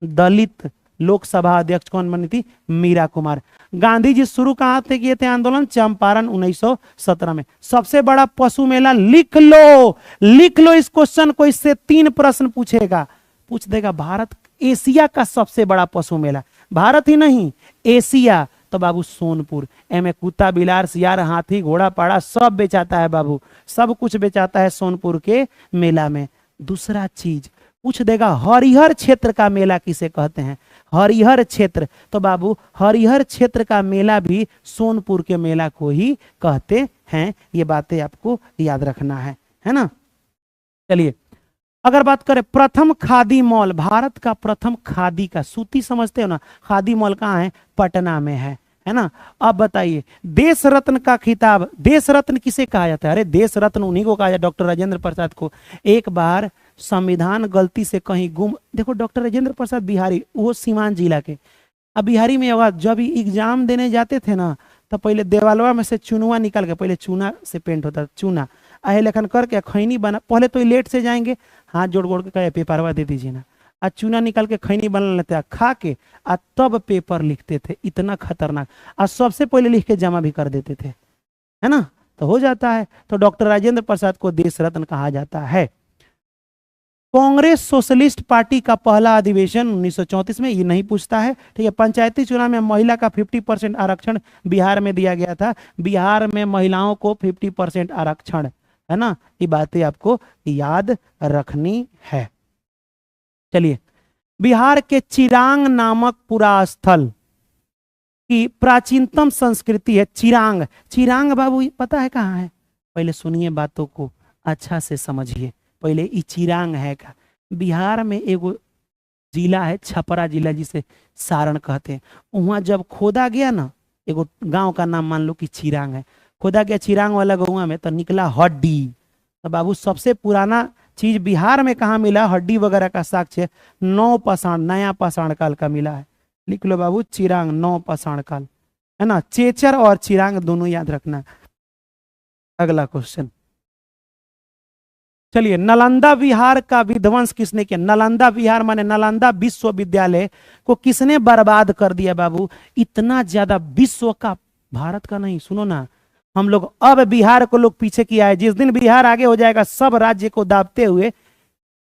दलित लोकसभा अध्यक्ष कौन बनी थी? मीरा कुमार। गांधी जी शुरू कहां से किए थे आंदोलन? चंपारण 1917 में। सबसे बड़ा पशु मेला, लिख लो, लिख लो इस क्वेश्चन को, इससे 3 प्रश्न पूछेगा, पूछ देगा। भारत, एशिया का सबसे बड़ा पशु मेला, भारत ही नहीं एशिया, तो बाबू सोनपुर। एमे कुत्ता बिलार सियार हाथी घोड़ा पाड़ा सब बेचाता है बाबू, सब कुछ बेचाता है सोनपुर के मेला में। दूसरा चीज पूछ देगा, हरिहर क्षेत्र का मेला किसे कहते हैं? हरिहर क्षेत्र, तो बाबू हरिहर क्षेत्र का मेला भी सोनपुर के मेला को ही कहते हैं। ये बातें आपको याद रखना है ना। चलिए, अगर बात करें प्रथम खादी मॉल, भारत का प्रथम खादी का, सूती समझते हो ना, खादी मॉल कहाँ है? पटना में है ना। अब बताइए, देश रत्न का खिताब, देश रत्न किसे कहा जाता है? अरे देश रत्न उन्हीं को कहा जाता है, डॉक्टर राजेंद्र प्रसाद को। एक बार संविधान गलती से कहीं गुम, देखो डॉक्टर राजेंद्र प्रसाद बिहारी, वो सीवान जिला के। अब बिहारी में होगा, जब एग्जाम देने जाते थे ना, तो पहले देवालवा में से चुनवा निकाल के, पहले चूना से पेंट होता था, चूना आहे लेखन करके खैनी बना, पहले तो लेट से जाएंगे, हाथ जोड़ जोड़ के कहे पेपरवा दे दीजिए ना, आ चूना निकाल के खैनी बना लेते हैं, खा के आ तब पेपर लिखते थे। इतना खतरनाक, आ सबसे पहले लिख के जमा भी कर देते थे, है ना। तो हो जाता है। तो डॉक्टर राजेंद्र प्रसाद को देश रत्न कहा जाता है। कांग्रेस सोशलिस्ट पार्टी का पहला अधिवेशन 1934 में, ये नहीं पूछता है, ठीक है। पंचायती चुनाव में महिला का 50% आरक्षण बिहार में दिया गया था। बिहार में महिलाओं को 50% आरक्षण, है ना। ये बातें आपको याद रखनी है। चलिए, बिहार के चिरांग नामक पुरा स्थल की प्राचीनतम संस्कृति है चिरांग। चिरांग बाबू पता है कहाँ है? पहले सुनिए, बातों को अच्छा से समझिए। पहले ई चिरांग है का, बिहार में एगो जिला है छपरा जिला, जिसे सारण कहते हैं। वहां जब खोदा गया ना, एगो गांव का नाम मान लो कि चिरांग है, खोदा गया चिरांग वाला गाँव में, तो निकला हड्डी। तो बाबू सबसे पुराना चीज बिहार में कहाँ मिला? हड्डी वगैरह का साक्ष्य नौ पाषाण, नया पाषाण काल का मिला है। लिख लो बाबू, चिरांग नौ पाषाण काल, है ना। चेचर और चिरांग दोनों याद रखना। अगला क्वेश्चन, चलिए, नालंदा विहार का विध्वंस किसने किया? नालंदा विहार माने नालंदा विश्वविद्यालय को किसने बर्बाद कर दिया बाबू? इतना ज्यादा, विश्व का, भारत का नहीं। सुनो ना, हम लोग अब बिहार को लोग पीछे किया है। जिस दिन बिहार आगे हो जाएगा, सब राज्य को दाबते हुए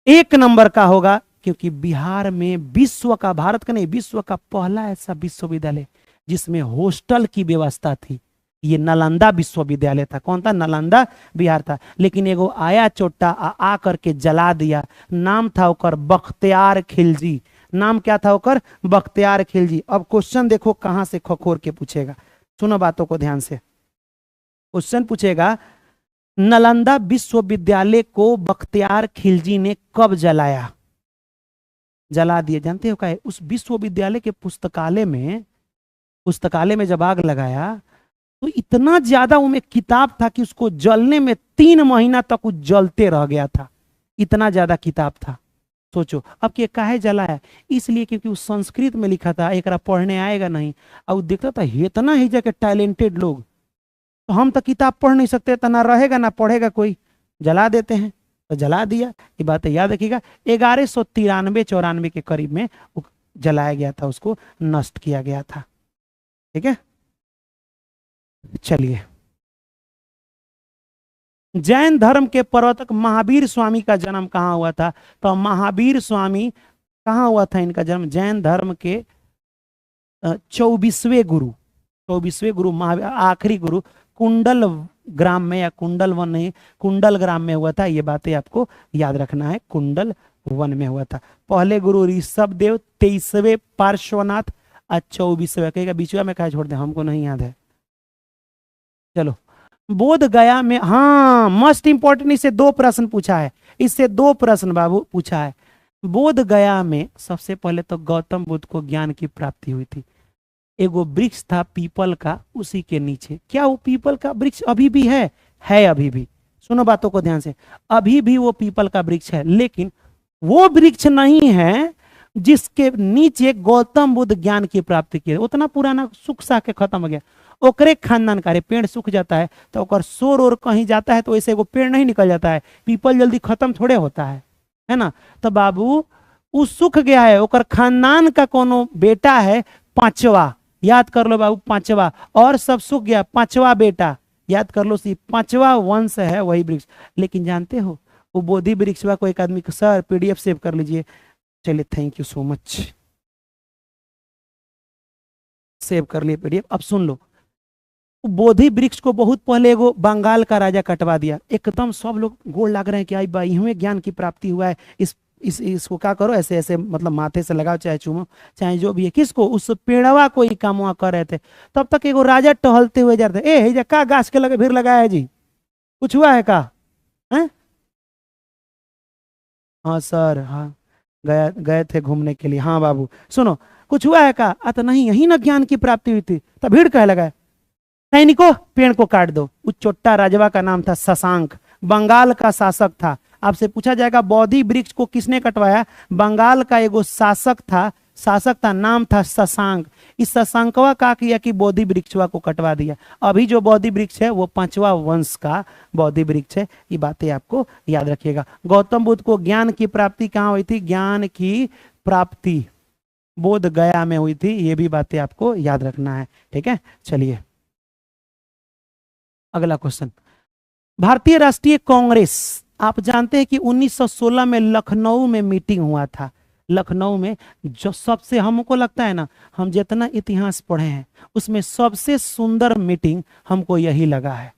1 नंबर का होगा, क्योंकि बिहार में विश्व का, भारत का नहीं, विश्व का पहला ऐसा विश्वविद्यालय जिसमें हॉस्टल की व्यवस्था थी, ये नालंदा विश्वविद्यालय था। कौन था? नालंदा बिहार था। लेकिन एगो आया चोट्टा आ करके जला दिया। नाम था ओकर बख्तियार खिलजी। नाम क्या था ओकर? बख्तियार खिलजी। अब क्वेश्चन देखो कहां से खखोर के पूछेगा, सुनो बातों को ध्यान से। क्वेश्चन पूछेगा, नालंदा विश्वविद्यालय को बख्तियार खिलजी ने कब जलाया? जला दिए। जानते हो क्या है? उस विश्वविद्यालय के पुस्तकालय में जब आग लगाया, तो इतना ज्यादा उनमें किताब था कि उसको जलने में 3 महीना तक वो जलते रह गया था। इतना ज्यादा किताब था। सोचो अब कि काहे जलाया? इसलिए क्योंकि उस संस्कृत में लिखा था, एक पढ़ने आएगा नहीं। और देखता था इतना ही जाके टैलेंटेड लोग, तो हम तो किताब पढ़ नहीं सकते, तो ना रहेगा ना पढ़ेगा कोई, जला देते हैं। तो जला दिया। ये बात याद रखिएगा। 1193-94 के करीब में जलाया गया था, उसको नष्ट किया गया था। ठीक है, चलिए, जैन धर्म के प्रवर्तक महावीर स्वामी का जन्म कहाँ हुआ था? तो महावीर स्वामी कहाँ हुआ था इनका जन्म? जैन धर्म के 24वें गुरु महावीर, आखिरी गुरु, कुंडल ग्राम में, या कुंडल वन नहीं, कुंडल ग्राम में हुआ था। ये बातें आपको याद रखना है, कुंडल वन में हुआ था। पहले गुरु ऋषभ देव, 23वें पार्श्वनाथ, 24वें। कहेगा बीचवा में कहा छोड़ दे, हमको नहीं याद है। चलो, बोध गया में, हाँ मोस्ट इंपॉर्टेंट, इससे 2 प्रश्न पूछा है, इससे 2 प्रश्न बाबू पूछा है। बोध गया में सबसे पहले तो गौतम बुद्ध को ज्ञान की प्राप्ति हुई थी। एगो वृक्ष था पीपल का, उसी के नीचे। क्या वो पीपल का वृक्ष अभी भी है अभी भी। सुनो बातों को ध्यान से, अभी भी वो पीपल का वृक्ष है, लेकिन वो वृक्ष नहीं है जिसके नीचे गौतम बुद्ध ज्ञान की प्राप्ति किए। उतना पुराना सूख सा के खत्म हो गया, ओकरे खानदान का। पेड़ सूख जाता है तो ओकर शोर और कहीं जाता है तो ऐसे वो पेड़ नहीं निकल जाता है, पीपल जल्दी खत्म थोड़े होता है ना। तो बाबू उ सूख गया है, ओकर खानदान का कोनो बेटा है पांचवा, याद कर लो बाबू, पांचवा, और सब सूख गया, पांचवा बेटा, याद कर लो, सी पांचवा वंश है वही वृक्ष। लेकिन जानते हो वो बोधि वृक्ष को एक आदमी, सर पीडीएफ सेव कर लीजिए, चलिए thank you so much, save कर लिए पीडीएफ। अब सुन लो, बोधि वृक्ष को बहुत पहले एगो बंगाल का राजा कटवा दिया, एकदम सब लोग गोड़ लग रहे हैं कि आई भाई हमें ज्ञान की प्राप्ति हुआ है, इसको क्या करो, ऐसे ऐसे मतलब माथे से लगाओ, चाहे चूमो, चाहे जो भी है। किसको? उस पेड़वा को ही काम वहां कर रहे थे। तब तक एगो राजा टहलते हुए जा रहे थे, ए का गाछ के लगे भीड़ लगाया है जी, कुछ हुआ है का? है? हाँ सर, हाँ गया, गए थे घूमने के लिए। हाँ बाबू सुनो, कुछ हुआ है का? तो नहीं, यही ना ज्ञान की प्राप्ति हुई थी, तब भीड़ कह लगा, सैनिकों पेड़ को काट दो। उस चोट्टा राजवा का नाम था शशांक, बंगाल का शासक था। आपसे पूछा जाएगा बोधि वृक्ष को किसने कटवाया? बंगाल का एगो शासक था, नाम था शशांक। इस शशांकवा का किया कि बोधि वृक्षवा को कटवा दिया। अभी जो बोधि वृक्ष है वो पांचवा वंश का बोधि वृक्ष है। ये बातें आपको याद रखिएगा। गौतम बुद्ध को ज्ञान की प्राप्ति कहाँ हुई थी? ज्ञान की प्राप्ति बोध गया में हुई थी। ये भी बातें आपको याद रखना है, ठीक है। चलिए अगला क्वेश्चन। भारतीय राष्ट्रीय कांग्रेस, आप जानते हैं कि 1916 में लखनऊ में मीटिंग हुआ था। लखनऊ में जो सबसे, हमको लगता है ना, हम जितना इतिहास पढ़े हैं उसमें सबसे सुंदर मीटिंग हमको यही लगा है।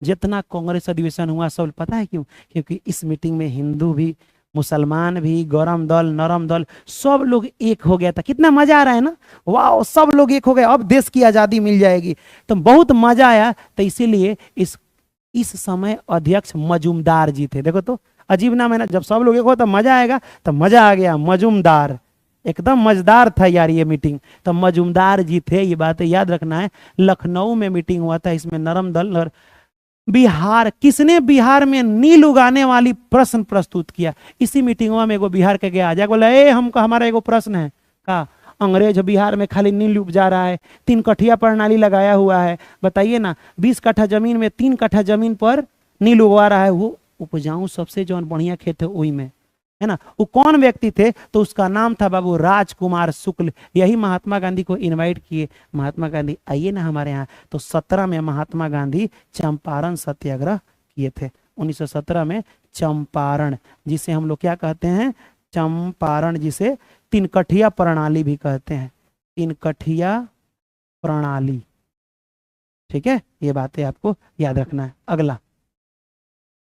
जितना कांग्रेस अधिवेशन हुआ सब, पता है क्यों? क्योंकि इस मीटिंग में हिंदू भी, मुसलमान भी, गरम दल नरम दल, सब लोग एक हो गया था। कितना मजा आ रहा है ना, वाह, सब लोग एक हो गए, अब देश की आजादी मिल जाएगी, तो बहुत मजा आया। तो इसीलिए इस समय अध्यक्ष मजूमदार जी थे। देखो तो अजीब नाम है ना, जब सब लोग एक हो तो मजा आएगा, तो मजा आ गया, मजूमदार, एकदम मजेदार था यार ये मीटिंग। तो मजूमदार जी थे, ये बातें याद रखना है। लखनऊ में मीटिंग हुआ था, इसमें नरम दल और बिहार, किसने बिहार में नील उगाने वाली प्रश्न प्रस्तुत किया? इसी मीटिंग में एगो बिहार के गया, आजा बोला, ए हमको हमारा एगो प्रश्न है का, अंग्रेज बिहार में खाली नील उपजा रहा है, 3 कठिया प्रणाली लगाया हुआ है, बताइए ना, 20 कट्ठा जमीन में 3 कट्ठा जमीन पर नील उगवा रहा है, वो उपजाऊ सबसे जो बढ़िया खेत है वही में, है ना। वो कौन व्यक्ति थे? तो उसका नाम था बाबू राजकुमार शुक्ल। यही महात्मा गांधी को इनवाइट किए, महात्मा गांधी आइए ना हमारे यहाँ। तो 17 में महात्मा गांधी चंपारण सत्याग्रह किए थे। 1917 में चंपारण, जिसे हम लोग क्या कहते हैं? चंपारण, जिसे 3 कठिया प्रणाली भी कहते हैं, 3 कठिया प्रणाली, ठीक है। ये बातें आपको याद रखना है। अगला,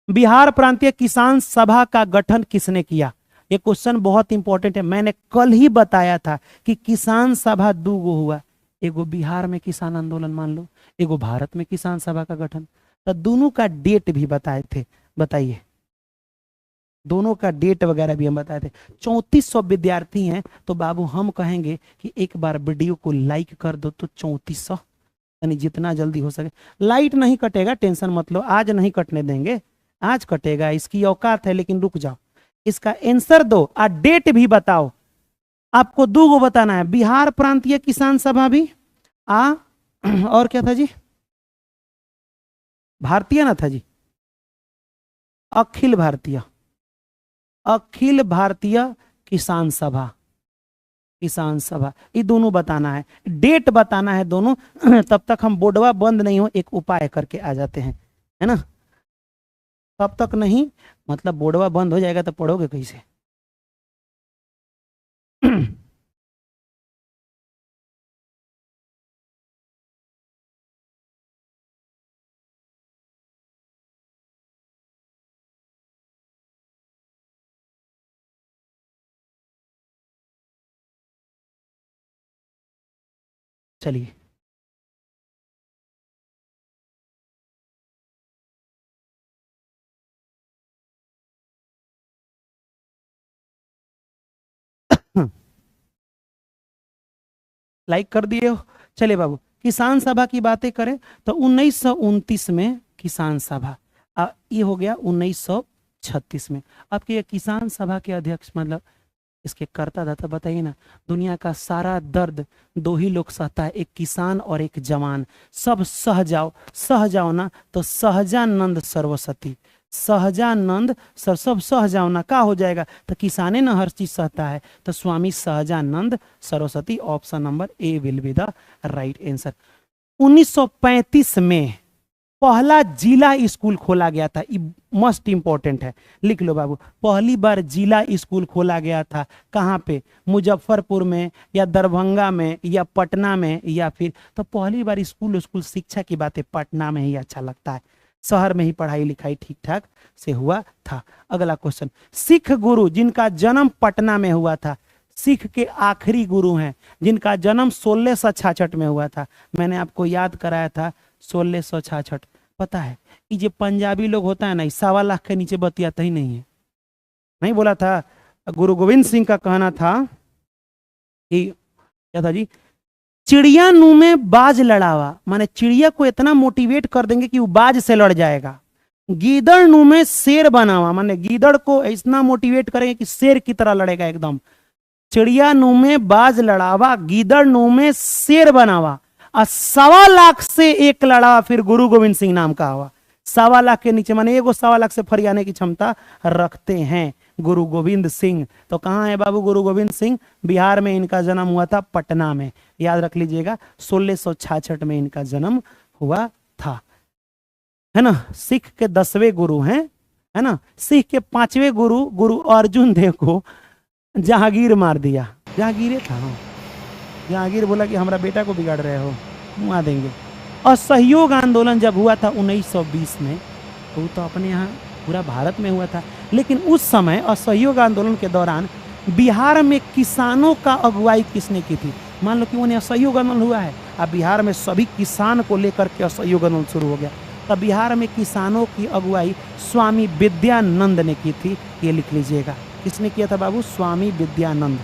बिहार प्रांतीय किसान सभा का गठन किसने किया? ये क्वेश्चन बहुत इंपॉर्टेंट है। मैंने कल ही बताया था कि किसान सभा 2 गो हुआ, एगो बिहार में किसान आंदोलन मान लो, एगो भारत में किसान सभा का गठन। तो दोनों का डेट भी बताए थे, बताइए, दोनों का डेट वगैरह भी हम बताए थे। 3400 विद्यार्थी हैं, तो बाबू हम कहेंगे कि एक बार वीडियो को लाइक कर दो, तो 3400, यानी जितना जल्दी हो सके। लाइट नहीं कटेगा, टेंशन मत लो, आज नहीं कटने देंगे, आज कटेगा, इसकी औकात है, लेकिन रुक जाओ, इसका आंसर दो और डेट भी बताओ। आपको 2 गो बताना है, बिहार प्रांतीय किसान सभा भी और क्या था जी? भारतीय ना था जी, अखिल भारतीय, अखिल भारतीय किसान सभा, किसान सभा, ये दोनों बताना है, डेट बताना है दोनों। तब तक हम बोर्डवा बंद नहीं हो, एक उपाय करके आ जाते हैं, है ना। तब तक नहीं, मतलब बोर्डवा बंद हो जाएगा तो पढ़ोगे कैसे? चलिए लाइक कर दिए हो? चलिए बाबू, किसान सभा की बातें करें तो 1929 में किसान सभा, ये हो गया 1936 में। अब ये किसान सभा के अध्यक्ष मतलब इसके कर्ता दाता बताइए ना। दुनिया का सारा दर्द दो ही लोग सहता है, एक किसान और एक जवान। सब सह जाओ ना तो सहजानंद सरस्वती, सहजानंद सर सब सह जाओ ना, का हो जाएगा तो किसाने ना हर चीज सहता है, तो Swami Sahajanand Saraswati. Option number A will be the right answer. 1935 में पहला जिला स्कूल खोला गया था, मस्ट इंपॉर्टेंट है, लिख लो बाबू। पहली बार जिला स्कूल खोला गया था कहाँ पे? मुजफ्फरपुर में या दरभंगा में या पटना में, या फिर तो पहली बार स्कूल शिक्षा की बातें पटना में ही अच्छा लगता है, शहर में ही पढ़ाई लिखाई ठीक ठाक से हुआ था। अगला क्वेश्चन, सिख गुरु जिनका जन्म पटना में हुआ था, सिख के आखिरी गुरु हैं जिनका जन्म 1666 में हुआ था। मैंने आपको याद कराया था 1666, पता है ये जो पंजाबी लोग होता है ना, 1.25 लाख के नीचे बतियाता ही नहीं है। नहीं बोला था, गुरु गोविंद सिंह का कहना था कि क्या था जी, चिड़िया नु में बाज लड़ावा, माने चिड़िया को इतना मोटिवेट कर देंगे कि वो बाज से लड़ जाएगा। गीदड़ नु में शेर बनावा, माने गीदड़ को इतना मोटिवेट करेंगे कि शेर की तरह लड़ेगा एकदम। चिड़िया नु में बाज लड़ावा, गीदड़ नु में शेर बनावा, और 1.25 लाख से एक लड़ा, फिर गुरु गोविंद सिंह नाम का हुआ। 1.25 लाख के नीचे माने एगो 1.25 लाख से फरियाने की क्षमता रखते हैं गुरु गोविंद सिंह। तो कहाँ है बाबू गुरु गोविंद सिंह? बिहार में इनका जन्म हुआ था, पटना में, याद रख लीजिएगा 1666 में इनका जन्म हुआ था, है ना। सिख के 10वें गुरु हैं, है ना। सिख के 5वें गुरु गुरु अर्जुन देव को जहांगीर मार दिया, जहांगीर था, हाँ। जहांगीर बोला कि हमारा बेटा को बिगाड़ रहे हो, मुआ देंगे। असहयोग आंदोलन जब हुआ था 1920 में, तो वो तो अपने यहाँ पूरा भारत में हुआ था, लेकिन उस समय असहयोग आंदोलन के दौरान बिहार में किसानों का अगुवाई किसने की थी? मान लो कि उन्हें असहयोग आंदोलन हुआ है, अब बिहार में सभी किसान को लेकर के असहयोग आंदोलन शुरू हो गया, तब बिहार में किसानों की अगुवाई स्वामी विद्यानंद ने की थी। ये लिख लीजिएगा, किसने किया था बाबू? स्वामी विद्यानंद,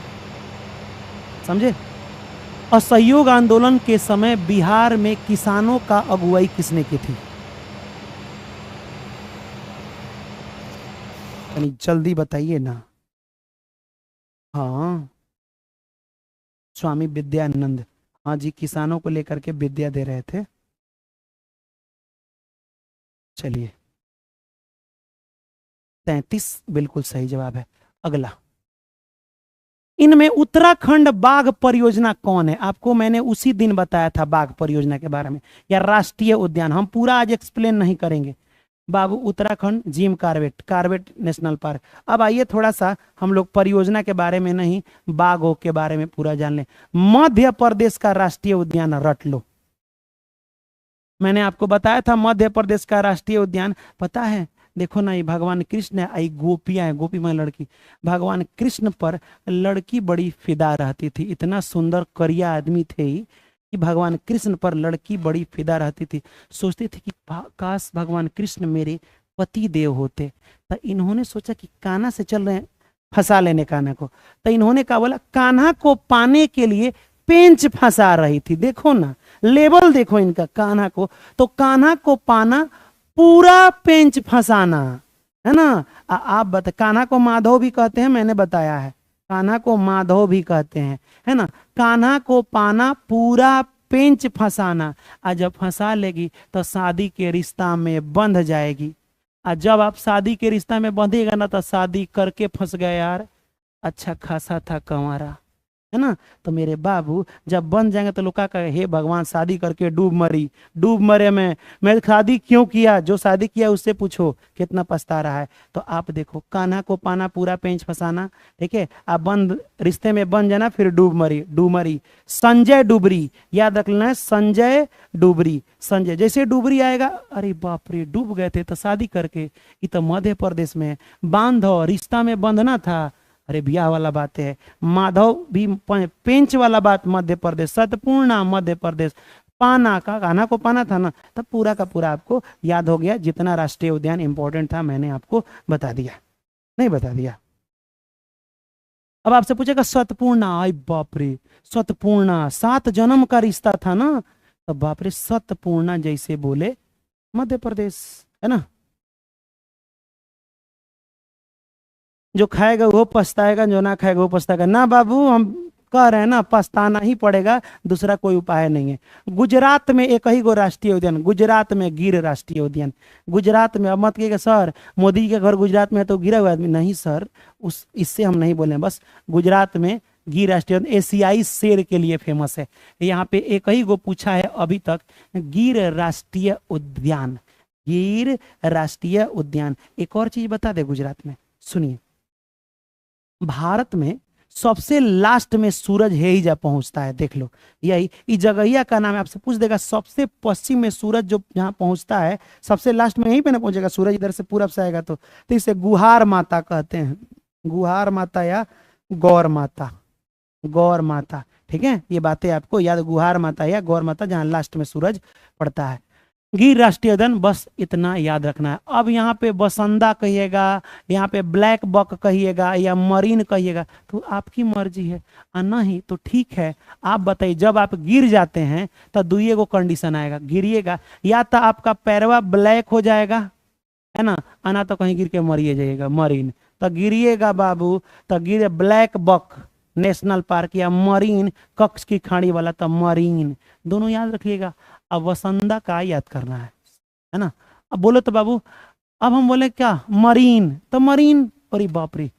समझे। असहयोग आंदोलन के समय बिहार में किसानों का अगुवाई किसने की थी? यानी जल्दी बताइए ना। हाँ, स्वामी विद्यानंद, हाँ जी, किसानों को लेकर के विद्या दे रहे थे। चलिए 33 बिल्कुल सही जवाब है। अगला, इनमें उत्तराखंड बाघ परियोजना कौन है? आपको मैंने उसी दिन बताया था बाघ परियोजना के बारे में, या राष्ट्रीय उद्यान, हम पूरा आज एक्सप्लेन नहीं करेंगे बाबू। Uttarakhand Jim Corbett, Corbett national park. अब आइए थोड़ा सा हम लोग परियोजना के बारे में नहीं, बाघों के बारे में पूरा जान लें। मध्य प्रदेश का राष्ट्रीय उद्यान रट लो, मैंने आपको बताया था मध्य प्रदेश का राष्ट्रीय उद्यान, पता है। देखो ना, ये भगवान कृष्ण है, आई गोपियां है, गोपी मां लड़की, भगवान कृष्ण पर लड़की बड़ी फिदा रहती थी। इतना सुंदर करिया आदमी थे कि भगवान कृष्ण पर लड़की बड़ी फिदा रहती थी। सोचती थी कि काश भगवान कृष्ण मेरे पति देव होते। तो इन्होंने सोचा कि कान्हा से चल रहे हैं, फंसा लेने कान्हा को। तो इन्होंने कहा, बोला कान्हा को पाने के लिए पेंच फंसा रही थी। देखो ना, लेवल देखो इनका, कान्हा को, तो कान्हा को पाना पूरा पेंच फंसाना, है ना। आप बता, कान्हा को माधव भी कहते हैं, मैंने बताया है, कान्हा को माधव भी कहते हैं, है ना। कान्हा को पाना पूरा पेंच फंसाना, और जब फंसा लेगी तो शादी के रिश्ता में बंध जाएगी। और जब आप शादी के रिश्ता में बंधेगा ना, तो शादी करके फंस गए यार, अच्छा खासा था कंवारा, है ना। तो मेरे बाबू जब बन जाएंगे तो लोग क्या कहे, हे भगवान शादी करके डूब मरी, डूब मरे मैं शादी क्यों किया? जो शादी किया उससे पूछो कितना पछता रहा है। तो आप देखो, कान्हा को पाना पूरा पेंच फंसाना, ठीक है। आप बंद रिश्ते में बन जाना, फिर डूब मरी, डूब मरी। संजय डुबरी, याद रख लेना है, संजय डुबरी। संजय जैसे डुबरी आएगा, अरे बाप रे डूब गए थे तो शादी करके, ये तो मध्य प्रदेश में बांधो, रिश्ता में बंधना था, अरे ब्याह वाला बात है। माधव भी पेंच वाला बात मध्य प्रदेश, सतपूर्णा मध्य प्रदेश, पाना का, कान्हा को पाना था ना, तब पूरा का पूरा आपको याद हो गया। जितना राष्ट्रीय उद्यान इंपॉर्टेंट था मैंने आपको बता दिया, नहीं बता दिया? अब आपसे पूछेगा सतपूर्णा, आई बाप रे, सतपूर्णा 7 जन्म का रिश्ता था ना, तो बाप रे सतपूर्णा जैसे बोले मध्य प्रदेश, है ना। जो खाएगा वो पछताएगा, जो ना खाएगा वो पछताएगा ना बाबू, हम कह रहे हैं ना पछताना ही पड़ेगा, दूसरा कोई उपाय नहीं है। गुजरात में एक ही गो राष्ट्रीय उद्यान, गुजरात में गिर राष्ट्रीय उद्यान, गुजरात में। अब मत कहिएगा सर मोदी जी का घर गुजरात में है तो गिरा हुआ आदमी, नहीं सर, उस इससे हम नहीं बोले, बस गुजरात में गिर राष्ट्रीय उद्यान एशियाई शेर के लिए फेमस है। यहाँ पे एक ही गो पूछा है अभी तक, गिर राष्ट्रीय उद्यान, गिर राष्ट्रीय उद्यान। एक और चीज बता दे गुजरात में, सुनिए, भारत में सबसे लास्ट में सूरज है ही जा पहुंचता है, देख लो, यही इस जगहिया का नाम है। आपसे पूछ देगा सबसे पश्चिम में सूरज जो जहां पहुंचता है, सबसे लास्ट में यहीं पे ना पहुंचेगा सूरज, इधर से पूरब से आएगा तो इसे गुहार माता कहते हैं, गुहार माता या गौर माता, गौर माता। ठीक है, ये बातें आपको याद, गुहार माता या गौर माता, जहां लास्ट में सूरज पड़ता है। गिर राष्ट्रीय उद्यान, बस इतना याद रखना है। अब यहाँ पे बसंदा कहिएगा, यहाँ पे ब्लैक बक कहिएगा या मरीन कहिएगा, तो आपकी मर्जी है। नहीं तो ठीक है, आप बताइए, जब आप गिर जाते हैं तो दुइये को कंडीशन आएगा, गिरिएगा या तो आपका पैरवा ब्लैक हो जाएगा, है ना, आना तो कहीं गिर के मरिए जाइएगा, मरीन तो गिरिएगा बाबू, तो गिरे ब्लैक बक नेशनल पार्क या मरीन कक्ष की खाड़ी वाला, तो मरीन, दोनों याद रखिएगा। अब वसंदा का याद करना है ना। अब बोलो तो बाबू, अब हम बोले क्या मरीन, तो मरीन, अरे बाप रे,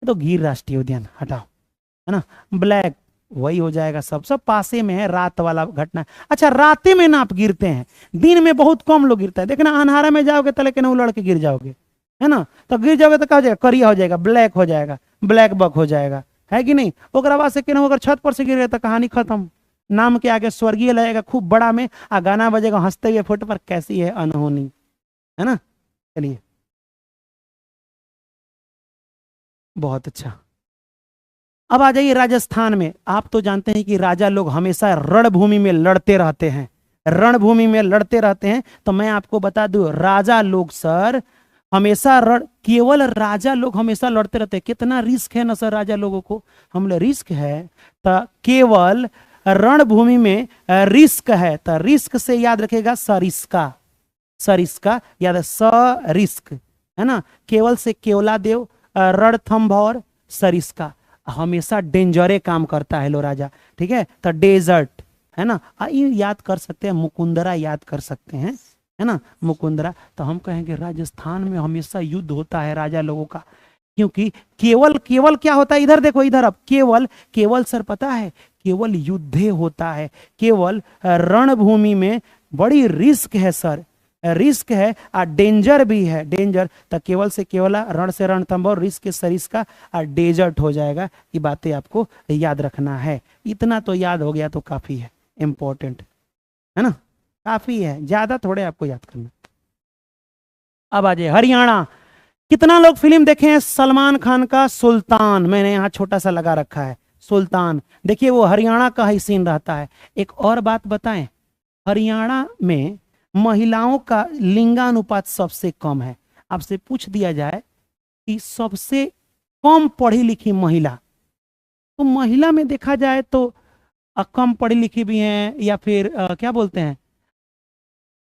तो गिर राष्ट्रीय उद्यान हटाओ, है ना। ब्लैक वही हो जाएगा, सब पासे में है, रात वाला घटना। अच्छा राते में ना आप गिरते हैं, दिन में बहुत कम लोग गिरता है, देखना अंधारा में जाओगे तो लेकिन वो लड़के गिर जाओगे, है ना, तो गिर जाओगे तो क्या हो जाएगा, करिया हो जाएगा, ब्लैक हो जाएगा, ब्लैक बक हो जाएगा, है कि नहीं। ओकरा बाद से केना अगर छत पर से गिर गए तो कहानी खत्म, नाम के आगे स्वर्गीय लगेगा खूब बड़ा में, आ गाना बजेगा हंसते हुए फोटो पर, कैसी है अनहोनी, है ना। चलिए, बहुत अच्छा। अब आ जाइए राजस्थान में। आप तो जानते हैं कि राजा लोग हमेशा रणभूमि में लड़ते रहते हैं, रणभूमि में लड़ते रहते हैं। तो मैं आपको बता दूं, राजा लोग सर हमेशा केवल राजा लोग हमेशा लड़ते रहते हैं। कितना रिस्क है ना सर राजा लोगों को, हम लोग रिस्क है, तो केवल रणभूमि में रिस्क है, तो रिस्क से याद रखेगा सरिस्का, सरिस्का याद है, स रिस्क, है ना। केवल से केवला देव, रणथंभौर, सरिस्का, हमेशा डेंजरे काम करता है लो राजा। ठीक है, तो डेजर्ट, है ना, ये याद कर सकते हैं, मुकुंदरा याद कर सकते हैं, है ना, मुकुंदरा। तो हम कहेंगे राजस्थान में हमेशा युद्ध होता है राजा लोगों का, क्योंकि केवल केवल क्या होता है, इधर देखो इधर, अब केवल केवल सर पता है, केवल युद्ध होता है, केवल रणभूमि में बड़ी रिस्क है सर, रिस्क है और डेंजर भी है, डेंजर। तो केवल से केवला, रण से रणथंभौर, रिस्क के सरिस्का और डेजर्ट हो जाएगा। ये बातें आपको याद रखना है, इतना तो याद हो गया तो काफी है, इंपॉर्टेंट है ना, काफी है, ज्यादा थोड़े आपको याद करना। अब आ जाए हरियाणा। कितना लोग फिल्म देखे हैं सलमान खान का सुल्तान, मैंने यहाँ छोटा सा लगा रखा है सुल्तान, देखिए वो हरियाणा का ही सीन रहता है। एक और बात बताएं, हरियाणा में महिलाओं का लिंगानुपात सबसे कम है। आपसे पूछ दिया जाए कि सबसे कम पढ़ी लिखी महिला, तो महिला में देखा जाए तो कम पढ़ी लिखी भी हैं, या फिर क्या बोलते हैं,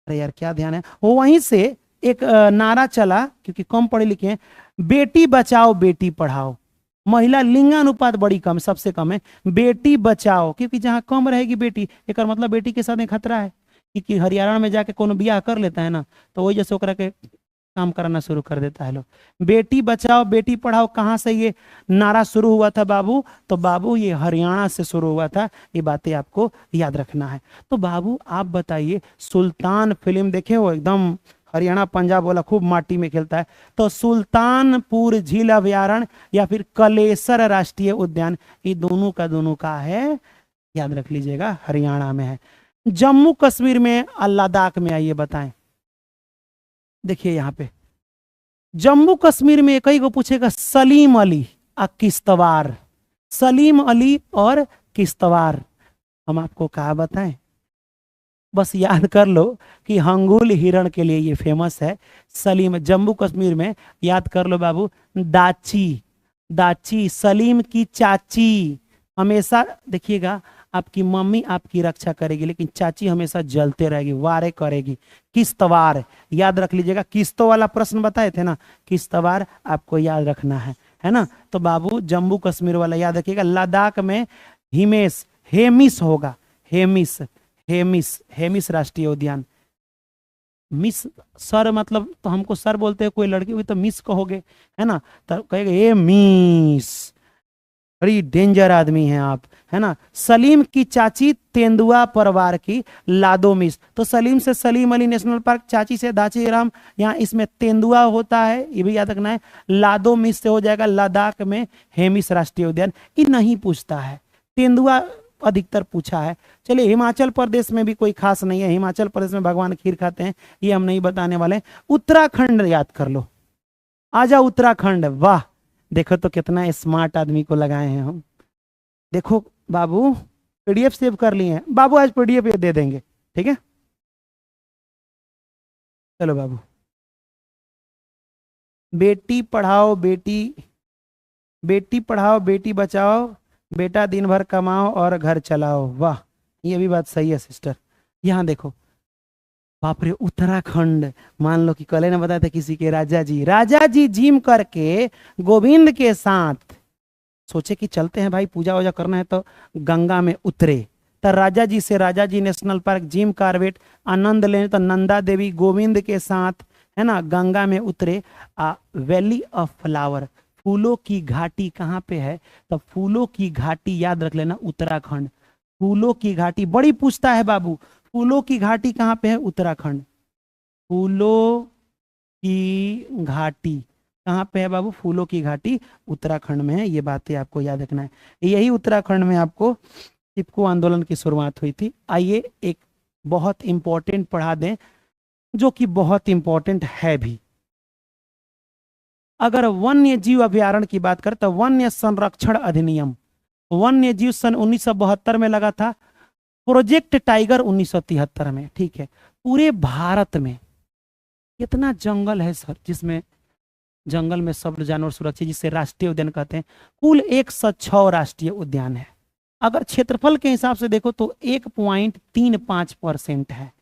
अरे यार क्या ध्यान है, वो वहीं से एक नारा चला, क्योंकि कम पढ़े लिखे हैं, बेटी बचाओ बेटी पढ़ाओ। महिला लिंगानुपात बड़ी कम, सबसे कम है, बेटी बचाओ, क्योंकि जहां कम रहेगी बेटी, एक मतलब बेटी के साथ एक खतरा है, क्योंकि हरियाणा में जाके कोनो बियाह कर लेता है ना, तो वही जैसे ओकरा के काम कराना शुरू कर देता है लोग। बेटी बचाओ बेटी पढ़ाओ, कहाँ से ये नारा शुरू हुआ था बाबू, तो बाबू ये हरियाणा से शुरू हुआ था, ये बातें आपको याद रखना है। तो बाबू आप बताइए, सुल्तान फिल्म देखे हो, एकदम हरियाणा पंजाब वाला खूब माटी में खेलता है, तो सुल्तानपुर झील अभयारण्य या फिर कलेसर राष्ट्रीय उद्यान, ये दोनों का है, याद रख लीजिएगा, हरियाणा में है। जम्मू कश्मीर में और लद्दाख में, आइए बताएं, देखिए यहाँ पे जम्मू कश्मीर में एक ही को पूछेगा, सलीम अली और किश्तवाड़, सलीम अली और किश्तवाड़, हम आपको कहा बताएं, बस याद कर लो कि हंगुल हिरण के लिए ये फेमस है। सलीम जम्मू कश्मीर में, याद कर लो बाबू, दाची, दाची, सलीम की चाची। हमेशा देखिएगा, आपकी मम्मी आपकी रक्षा करेगी, लेकिन चाची हमेशा जलते रहेगी, वारे करेगी। किश्तवार, याद रख लीजिएगा, किस्तों वाला प्रश्न बताए थे ना, किश्तवार आपको याद रखना है ना। तो बाबू जम्मू कश्मीर वाला याद रखिएगा। लद्दाख में हिमेश, हेमिस होगा, हेमिस, हेमिस, हेमिस राष्ट्रीय उद्यान। मिस, सर मतलब तो हमको सर बोलते हैं, कोई लड़की हुई तो मिस कहोगे, है ना, तो कहेगा ये मिस, बड़ी डेंजर आदमी हैं आप, है ना। सलीम की चाची तेंदुआ परिवार की लादो मिस, तो सलीम से सलीम अली नेशनल पार्क, चाची से दाची राम, यहाँ इसमें तेंदुआ होता है, ये भी याद रखना है। लादो मिस से हो जाएगा लद्दाख में हेमिस राष्ट्रीय उद्यान। ये नहीं पूछता है, तेंदुआ अधिकतर पूछा है। चलिए, हिमाचल प्रदेश में भी कोई खास नहीं है, हिमाचल प्रदेश में भगवान खीर खाते हैं, ये हम नहीं बताने वाले। उत्तराखंड याद कर लो, आजा उत्तराखंड, वाह, देखो तो कितना स्मार्ट आदमी को लगाए हैं हम। देखो बाबू, पीडीएफ सेव कर लिए हैं बाबू, आज पीडीएफ ये दे देंगे, ठीक है। चलो बाबू, बेटी पढ़ाओ बेटी, बेटी पढ़ाओ बेटी बचाओ, बेटा दिन भर कमाओ और घर चलाओ, वाह, ये भी बात सही है सिस्टर। यहाँ देखो, बाप रे, उत्तराखंड, मान लो कि कल ने बताया था किसी के राजा जी जिम करके गोविंद के साथ सोचे कि चलते हैं भाई, पूजा वूजा करना है तो गंगा में उतरे। तो राजा जी नेशनल पार्क जिम कारबेट आनंद लेने, तो नंदा देवी गोविंद के साथ, है ना, गंगा में उतरे। वैली ऑफ फ्लावर, फूलों की घाटी कहाँ पे है, तो फूलों की घाटी याद रख लेना, उत्तराखंड। फूलों की घाटी बड़ी पूछता है बाबू, फूलों की घाटी कहाँ पे है, उत्तराखंड। फूलों की घाटी कहाँ पे है बाबू, फूलों की घाटी उत्तराखंड में है, ये बातें आपको याद रखना है। यही उत्तराखंड में आपको टिपको आंदोलन की शुरुआत हुई थी। आइए एक बहुत इंपॉर्टेंट पढ़ा दें, जो कि बहुत इंपॉर्टेंट है भी। अगर वन्य जीव अभ्यारण्य की बात करें तो वन्य संरक्षण अधिनियम, वन्य जीव सन 1972 में लगा था, प्रोजेक्ट टाइगर 1973 में, ठीक है। पूरे भारत में कितना जंगल है सर, जिसमें जंगल में सब जानवर सुरक्षित, जिसे राष्ट्रीय उद्यान कहते हैं, कुल 106 राष्ट्रीय उद्यान है। अगर क्षेत्रफल के हिसाब से देखो तो 1.35% है।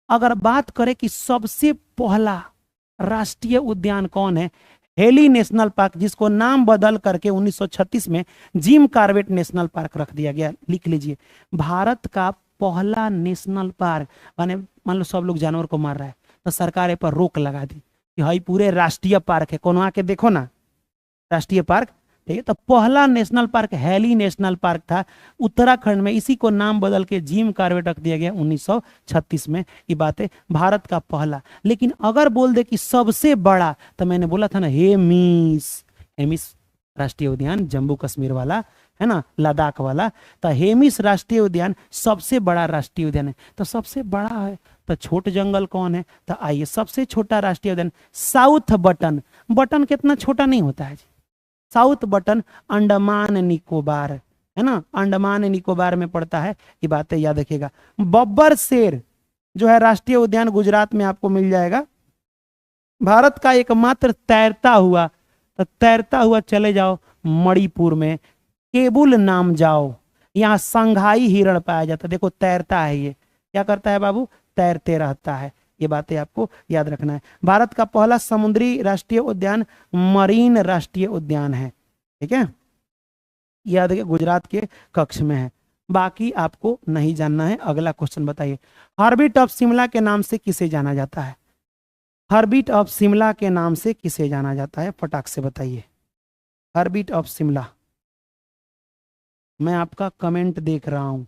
अगर बात करें कि सबसे पहला राष्ट्रीय उद्यान कौन है, हेली नेशनल पार्क, जिसको नाम बदल करके 1936 में जिम कार्बेट नेशनल पार्क रख दिया गया। लिख लीजिए, भारत का पहला नेशनल पार्क, माने मान लो सब लोग जानवर को मार रहा है तो सरकार पर रोक लगा दी कि भाई पूरे राष्ट्रीय पार्क है, कोनो आके देखो ना राष्ट्रीय पार्क, ठीक है। तो पहला national park heli national park था उत्तराखंड में, इसी को नाम बदल के जिम कार्बेट रख दिया गया 1936 में। ये बात है, भारत का पहला। लेकिन अगर बोल दे कि सबसे बड़ा, तो मैंने बोला था ना हेमिस, हेमिस राष्ट्रीय उद्यान जम्मू कश्मीर वाला, है ना, लद्दाख वाला। तो हेमिस राष्ट्रीय उद्यान सबसे बड़ा राष्ट्रीय उद्यान है। तो सबसे बड़ा है तो छोट जंगल कौन है, तो आइए, सबसे छोटा राष्ट्रीय उद्यान साउथ बटन। बटन कितना छोटा नहीं होता है जी, साउथ बटन अंडमान निकोबार, है ना, अंडमान निकोबार में पड़ता है, ये बातें याद रखिएगा। बब्बर शेर जो है राष्ट्रीय उद्यान गुजरात में आपको मिल जाएगा। भारत का एकमात्र तैरता हुआ, तो तैरता हुआ चले जाओ मणिपुर में, केबुल नाम जाओ, यहाँ संघाई हिरण पाया जाता है। देखो तैरता है, ये क्या करता है बाबू, तैरते रहता है। ये बातें आपको याद रखना है। भारत का पहला समुद्री राष्ट्रीय उद्यान मरीन राष्ट्रीय उद्यान है, ठीक है, याद रखिए, गुजरात के कक्ष में है। बाकी आपको नहीं जानना है। अगला क्वेश्चन बताइए, हार्बिट ऑफ शिमला के नाम से किसे जाना जाता है, हार्बिट ऑफ शिमला के नाम से किसे जाना जाता है, फटाक से बताइए। हार्बिट ऑफ शिमला, मैं आपका कमेंट देख रहा हूं।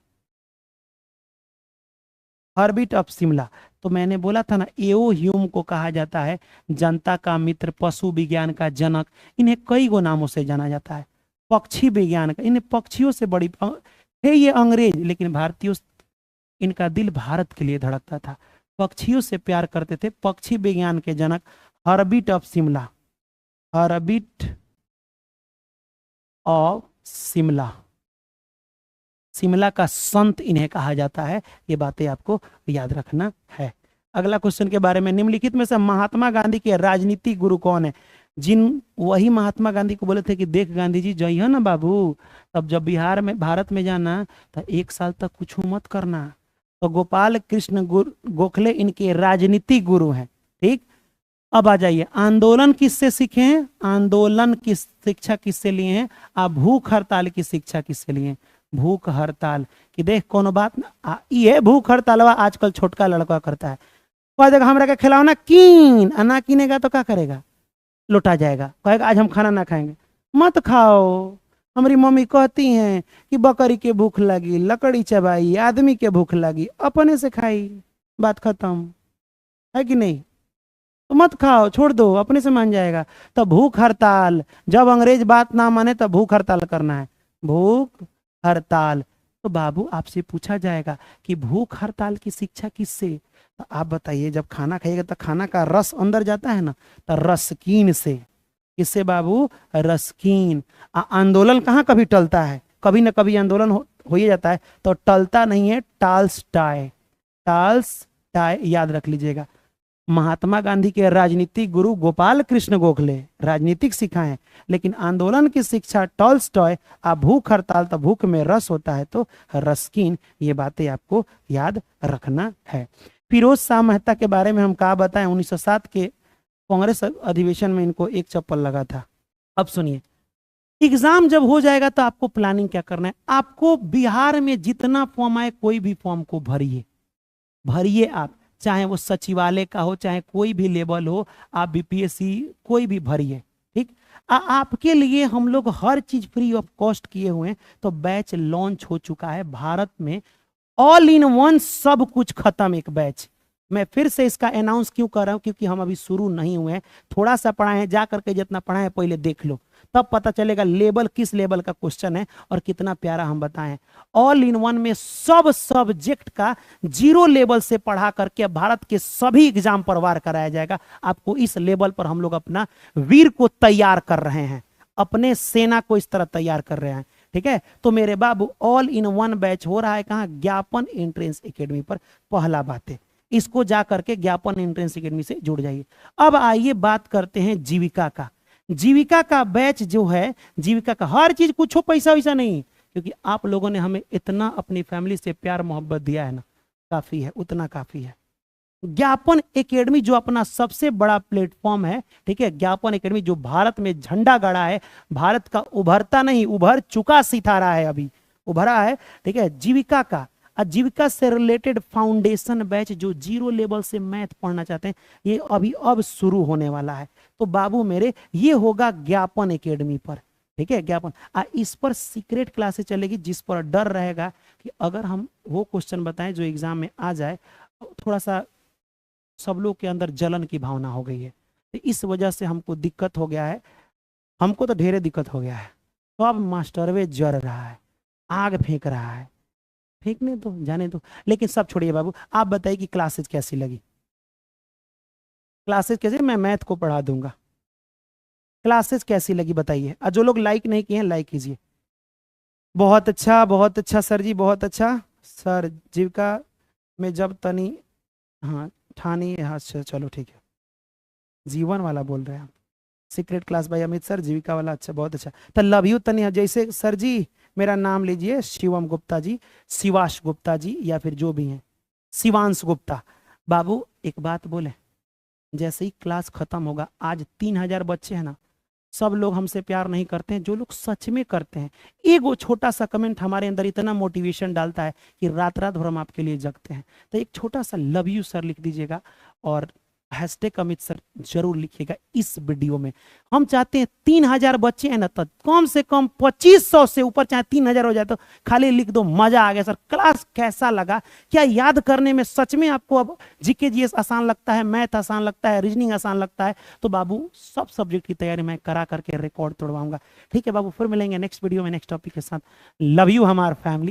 हार्बिट ऑफ शिमला, तो मैंने बोला था ना, एओ ह्यूम को कहा जाता है जनता का मित्र, पशु विज्ञान का जनक। इन्हें कई गो नामों से जाना जाता है। पक्षी विज्ञान का, इन्हें पक्षियों से बड़ी थे ये अंग्रेज, लेकिन भारतीयों, इनका दिल भारत के लिए धड़कता था, पक्षियों से प्यार करते थे। पक्षी विज्ञान के जनक हार्बिट ऑफ शिमला, हार्बिट ऑफ शिमला, शिमला का संत इन्हें कहा जाता है। ये बातें आपको याद रखना है। अगला क्वेश्चन के बारे में, निम्नलिखित में से महात्मा गांधी के राजनीतिक गुरु कौन है। जिन वही महात्मा गांधी को बोले थे कि देख गांधी जी जइयो ना बाबू, तब जब बिहार में भारत में जाना तो 1 साल तक कुछ मत करना। तो गोपाल कृष्ण गोखले इनके राजनीतिक गुरु हैं। ठीक, अब आ जाइए, आंदोलन किससे सीखे हैं? आंदोलन की शिक्षा किससे लिए हैं? आप भूख हड़ताल की शिक्षा किससे लिए हैं? भूख हड़ताल की देख कोनो बात ना ये भूख हड़तालवा आजकल छोटका लड़का करता है। कह देगा हमरा के खिलाओ ना, कीन ना कीनेगा तो क्या करेगा? लुटा जाएगा, कहेगा आज हम खाना ना खाएंगे। मत खाओ, हमारी मम्मी कहती हैं कि बकरी के भूख लगी लकड़ी चबाई, आदमी के भूख लगी अपने से खाई, बात खत्म है कि नहीं? तो मत खाओ, छोड़ दो, अपने से मान जाएगा। तो भूख हड़ताल, जब अंग्रेज बात ना माने तब भूख हड़ताल करना है, भूख हड़ताल। तो बाबू आपसे पूछा जाएगा कि भूख हड़ताल की शिक्षा किससे? तो आप बताइए, जब खाना खाइएगा तो खाना का रस अंदर जाता है ना, तो रसकीन से। किससे बाबू? रसकीन। आंदोलन कहाँ कभी टलता है? कभी ना कभी आंदोलन हो ही जाता है, तो टलता नहीं है। टाल्स्टाय, टाल्स्टाय याद रख लीजिएगा। महात्मा गांधी के राजनीतिक गुरु गोपाल कृष्ण गोखले राजनीतिक सिखाए, लेकिन आंदोलन की शिक्षा टॉल्स्टॉय। आप भूख हड़ताल, तो भूख में रस होता है तो रस्किन। ये बातें आपको याद रखना है। फिरोज शाह मेहता के बारे में हम क्या बताएं? 1907 के कांग्रेस अधिवेशन में इनको एक चप्पल लगा था। अब सुनिए, एग्जाम जब हो जाएगा तो आपको प्लानिंग क्या करना है? आपको बिहार में जितना फॉर्म आए कोई भी फॉर्म को भरिए, भरिए आप, चाहे वो सचिवालय का हो, चाहे कोई भी लेवल हो, आप बीपीएससी कोई भी भरिए। ठीक, आपके लिए हम लोग हर चीज फ्री ऑफ कॉस्ट किए हुए हैं। तो बैच लॉन्च हो चुका है भारत में, ऑल इन वन, सब कुछ खत्म एक बैच। मैं फिर से इसका अनाउंस क्यों कर रहा हूं? क्योंकि हम अभी शुरू नहीं हुए हैं, थोड़ा सा पढ़ाए हैं, जा करके जितना पढ़ाए हैं पहले देख लो, तब पता चलेगा लेवल किस लेवल का क्वेश्चन है और कितना प्यारा हम बताएं। ऑल इन वन में सब सब्जेक्ट का 0 लेवल से पढ़ा करके भारत के सभी एग्जाम पर वार कराया जाएगा आपको। इस लेवल पर हम लोग अपना वीर को तैयार कर रहे हैं, अपने सेना को इस तरह तैयार कर रहे हैं। ठीक है, तो मेरे बाबू ऑल इन वन बैच हो रहा है कहाँ? ज्ञापन एंट्रेंस एकेडमी पर। पहला बात है, इसको जा करके ज्ञापन एंट्रेंस एकेडमी से जुड़ जाइए। अब आइए बात करते हैं जीविका का। जीविका का बैच जो है, जीविका का हर चीज, कुछ हो पैसा वैसा नहीं, क्योंकि आप लोगों ने हमें इतना अपनी फैमिली से प्यार मोहब्बत दिया है ना, काफी है, उतना काफी है। ज्ञापन एकेडमी जो अपना सबसे बड़ा प्लेटफॉर्म है, ठीक है, ज्ञापन एकेडमी जो भारत में झंडा गाड़ा है, भारत का उभरता नहीं, उभर चुका सितारा है, अभी उभरा है। ठीक है, जीविका का, आजीविका से रिलेटेड फाउंडेशन बैच जो 0 लेवल से मैथ पढ़ना चाहते हैं, ये अभी अब शुरू होने वाला है। तो बाबू मेरे, ये होगा ज्ञापन एकेडमी पर। ठीक है, ज्ञापन, इस पर सीक्रेट क्लासेस चलेगी, जिस पर डर रहेगा कि अगर हम वो क्वेश्चन बताएं जो एग्जाम में आ जाए, थोड़ा सा सब लोग के अंदर जलन की भावना हो गई है, तो इस वजह से हमको दिक्कत हो गया है। हमको तो ढेरे दिक्कत हो गया है। तो अब मास्टरवे जर रहा है, आग फेंक रहा है, फेंकने दो, जाने दो। लेकिन सब छोड़िए बाबू, आप बताइए कि क्लासेस कैसी लगी? क्लासेस कैसी? मैं मैथ को पढ़ा दूंगा। क्लासेस कैसी लगी बताइए, और जो लोग लाइक नहीं किए हैं लाइक कीजिए। बहुत अच्छा, बहुत अच्छा सर जी, बहुत अच्छा सर। जीविका में जब तनी, हाँ ठानी, हाँ अच्छा चलो ठीक है। जीवन वाला बोल रहे हैं आप? सीक्रेट क्लास भाई अमित सर, जीविका वाला, अच्छा बहुत अच्छा। तो लव यू तनी, जैसे सर जी मेरा नाम लीजिए, शिवम गुप्ता जी, शिवाश गुप्ता जी, या फिर जो भी हैं, शिवांश गुप्ता। बाबू एक बात बोले, जैसे ही क्लास खत्म होगा, आज 3000 बच्चे हैं ना, सब लोग हमसे प्यार नहीं करते हैं, जो लोग सच में करते हैं, एक वो छोटा सा कमेंट हमारे अंदर इतना मोटिवेशन डालता है कि रात रात भर हम आपके लिए जगते हैं। तो एक छोटा सा लव यू सर लिख दीजिएगा, और हैशटैग अमित सर जरूर लिखिएगा इस वीडियो में। हम चाहते हैं 3000 बच्चे हैं ना, तो कम से कम 2500 से ऊपर, चाहे 3000 हो जाए तो खाली लिख दो मजा आ गया सर। क्लास कैसा लगा? क्या याद करने में सच में आपको अब जीके जीएस आसान लगता है, मैथ आसान लगता है, रीजनिंग आसान लगता है? तो बाबू सब सब्जेक्ट की तैयारी मैं करा करके रिकॉर्ड तोड़वाऊंगा। ठीक है बाबू, फिर मिलेंगे नेक्स्ट वीडियो में नेक्स्ट टॉपिक के साथ। लव यू हमार फैमिली।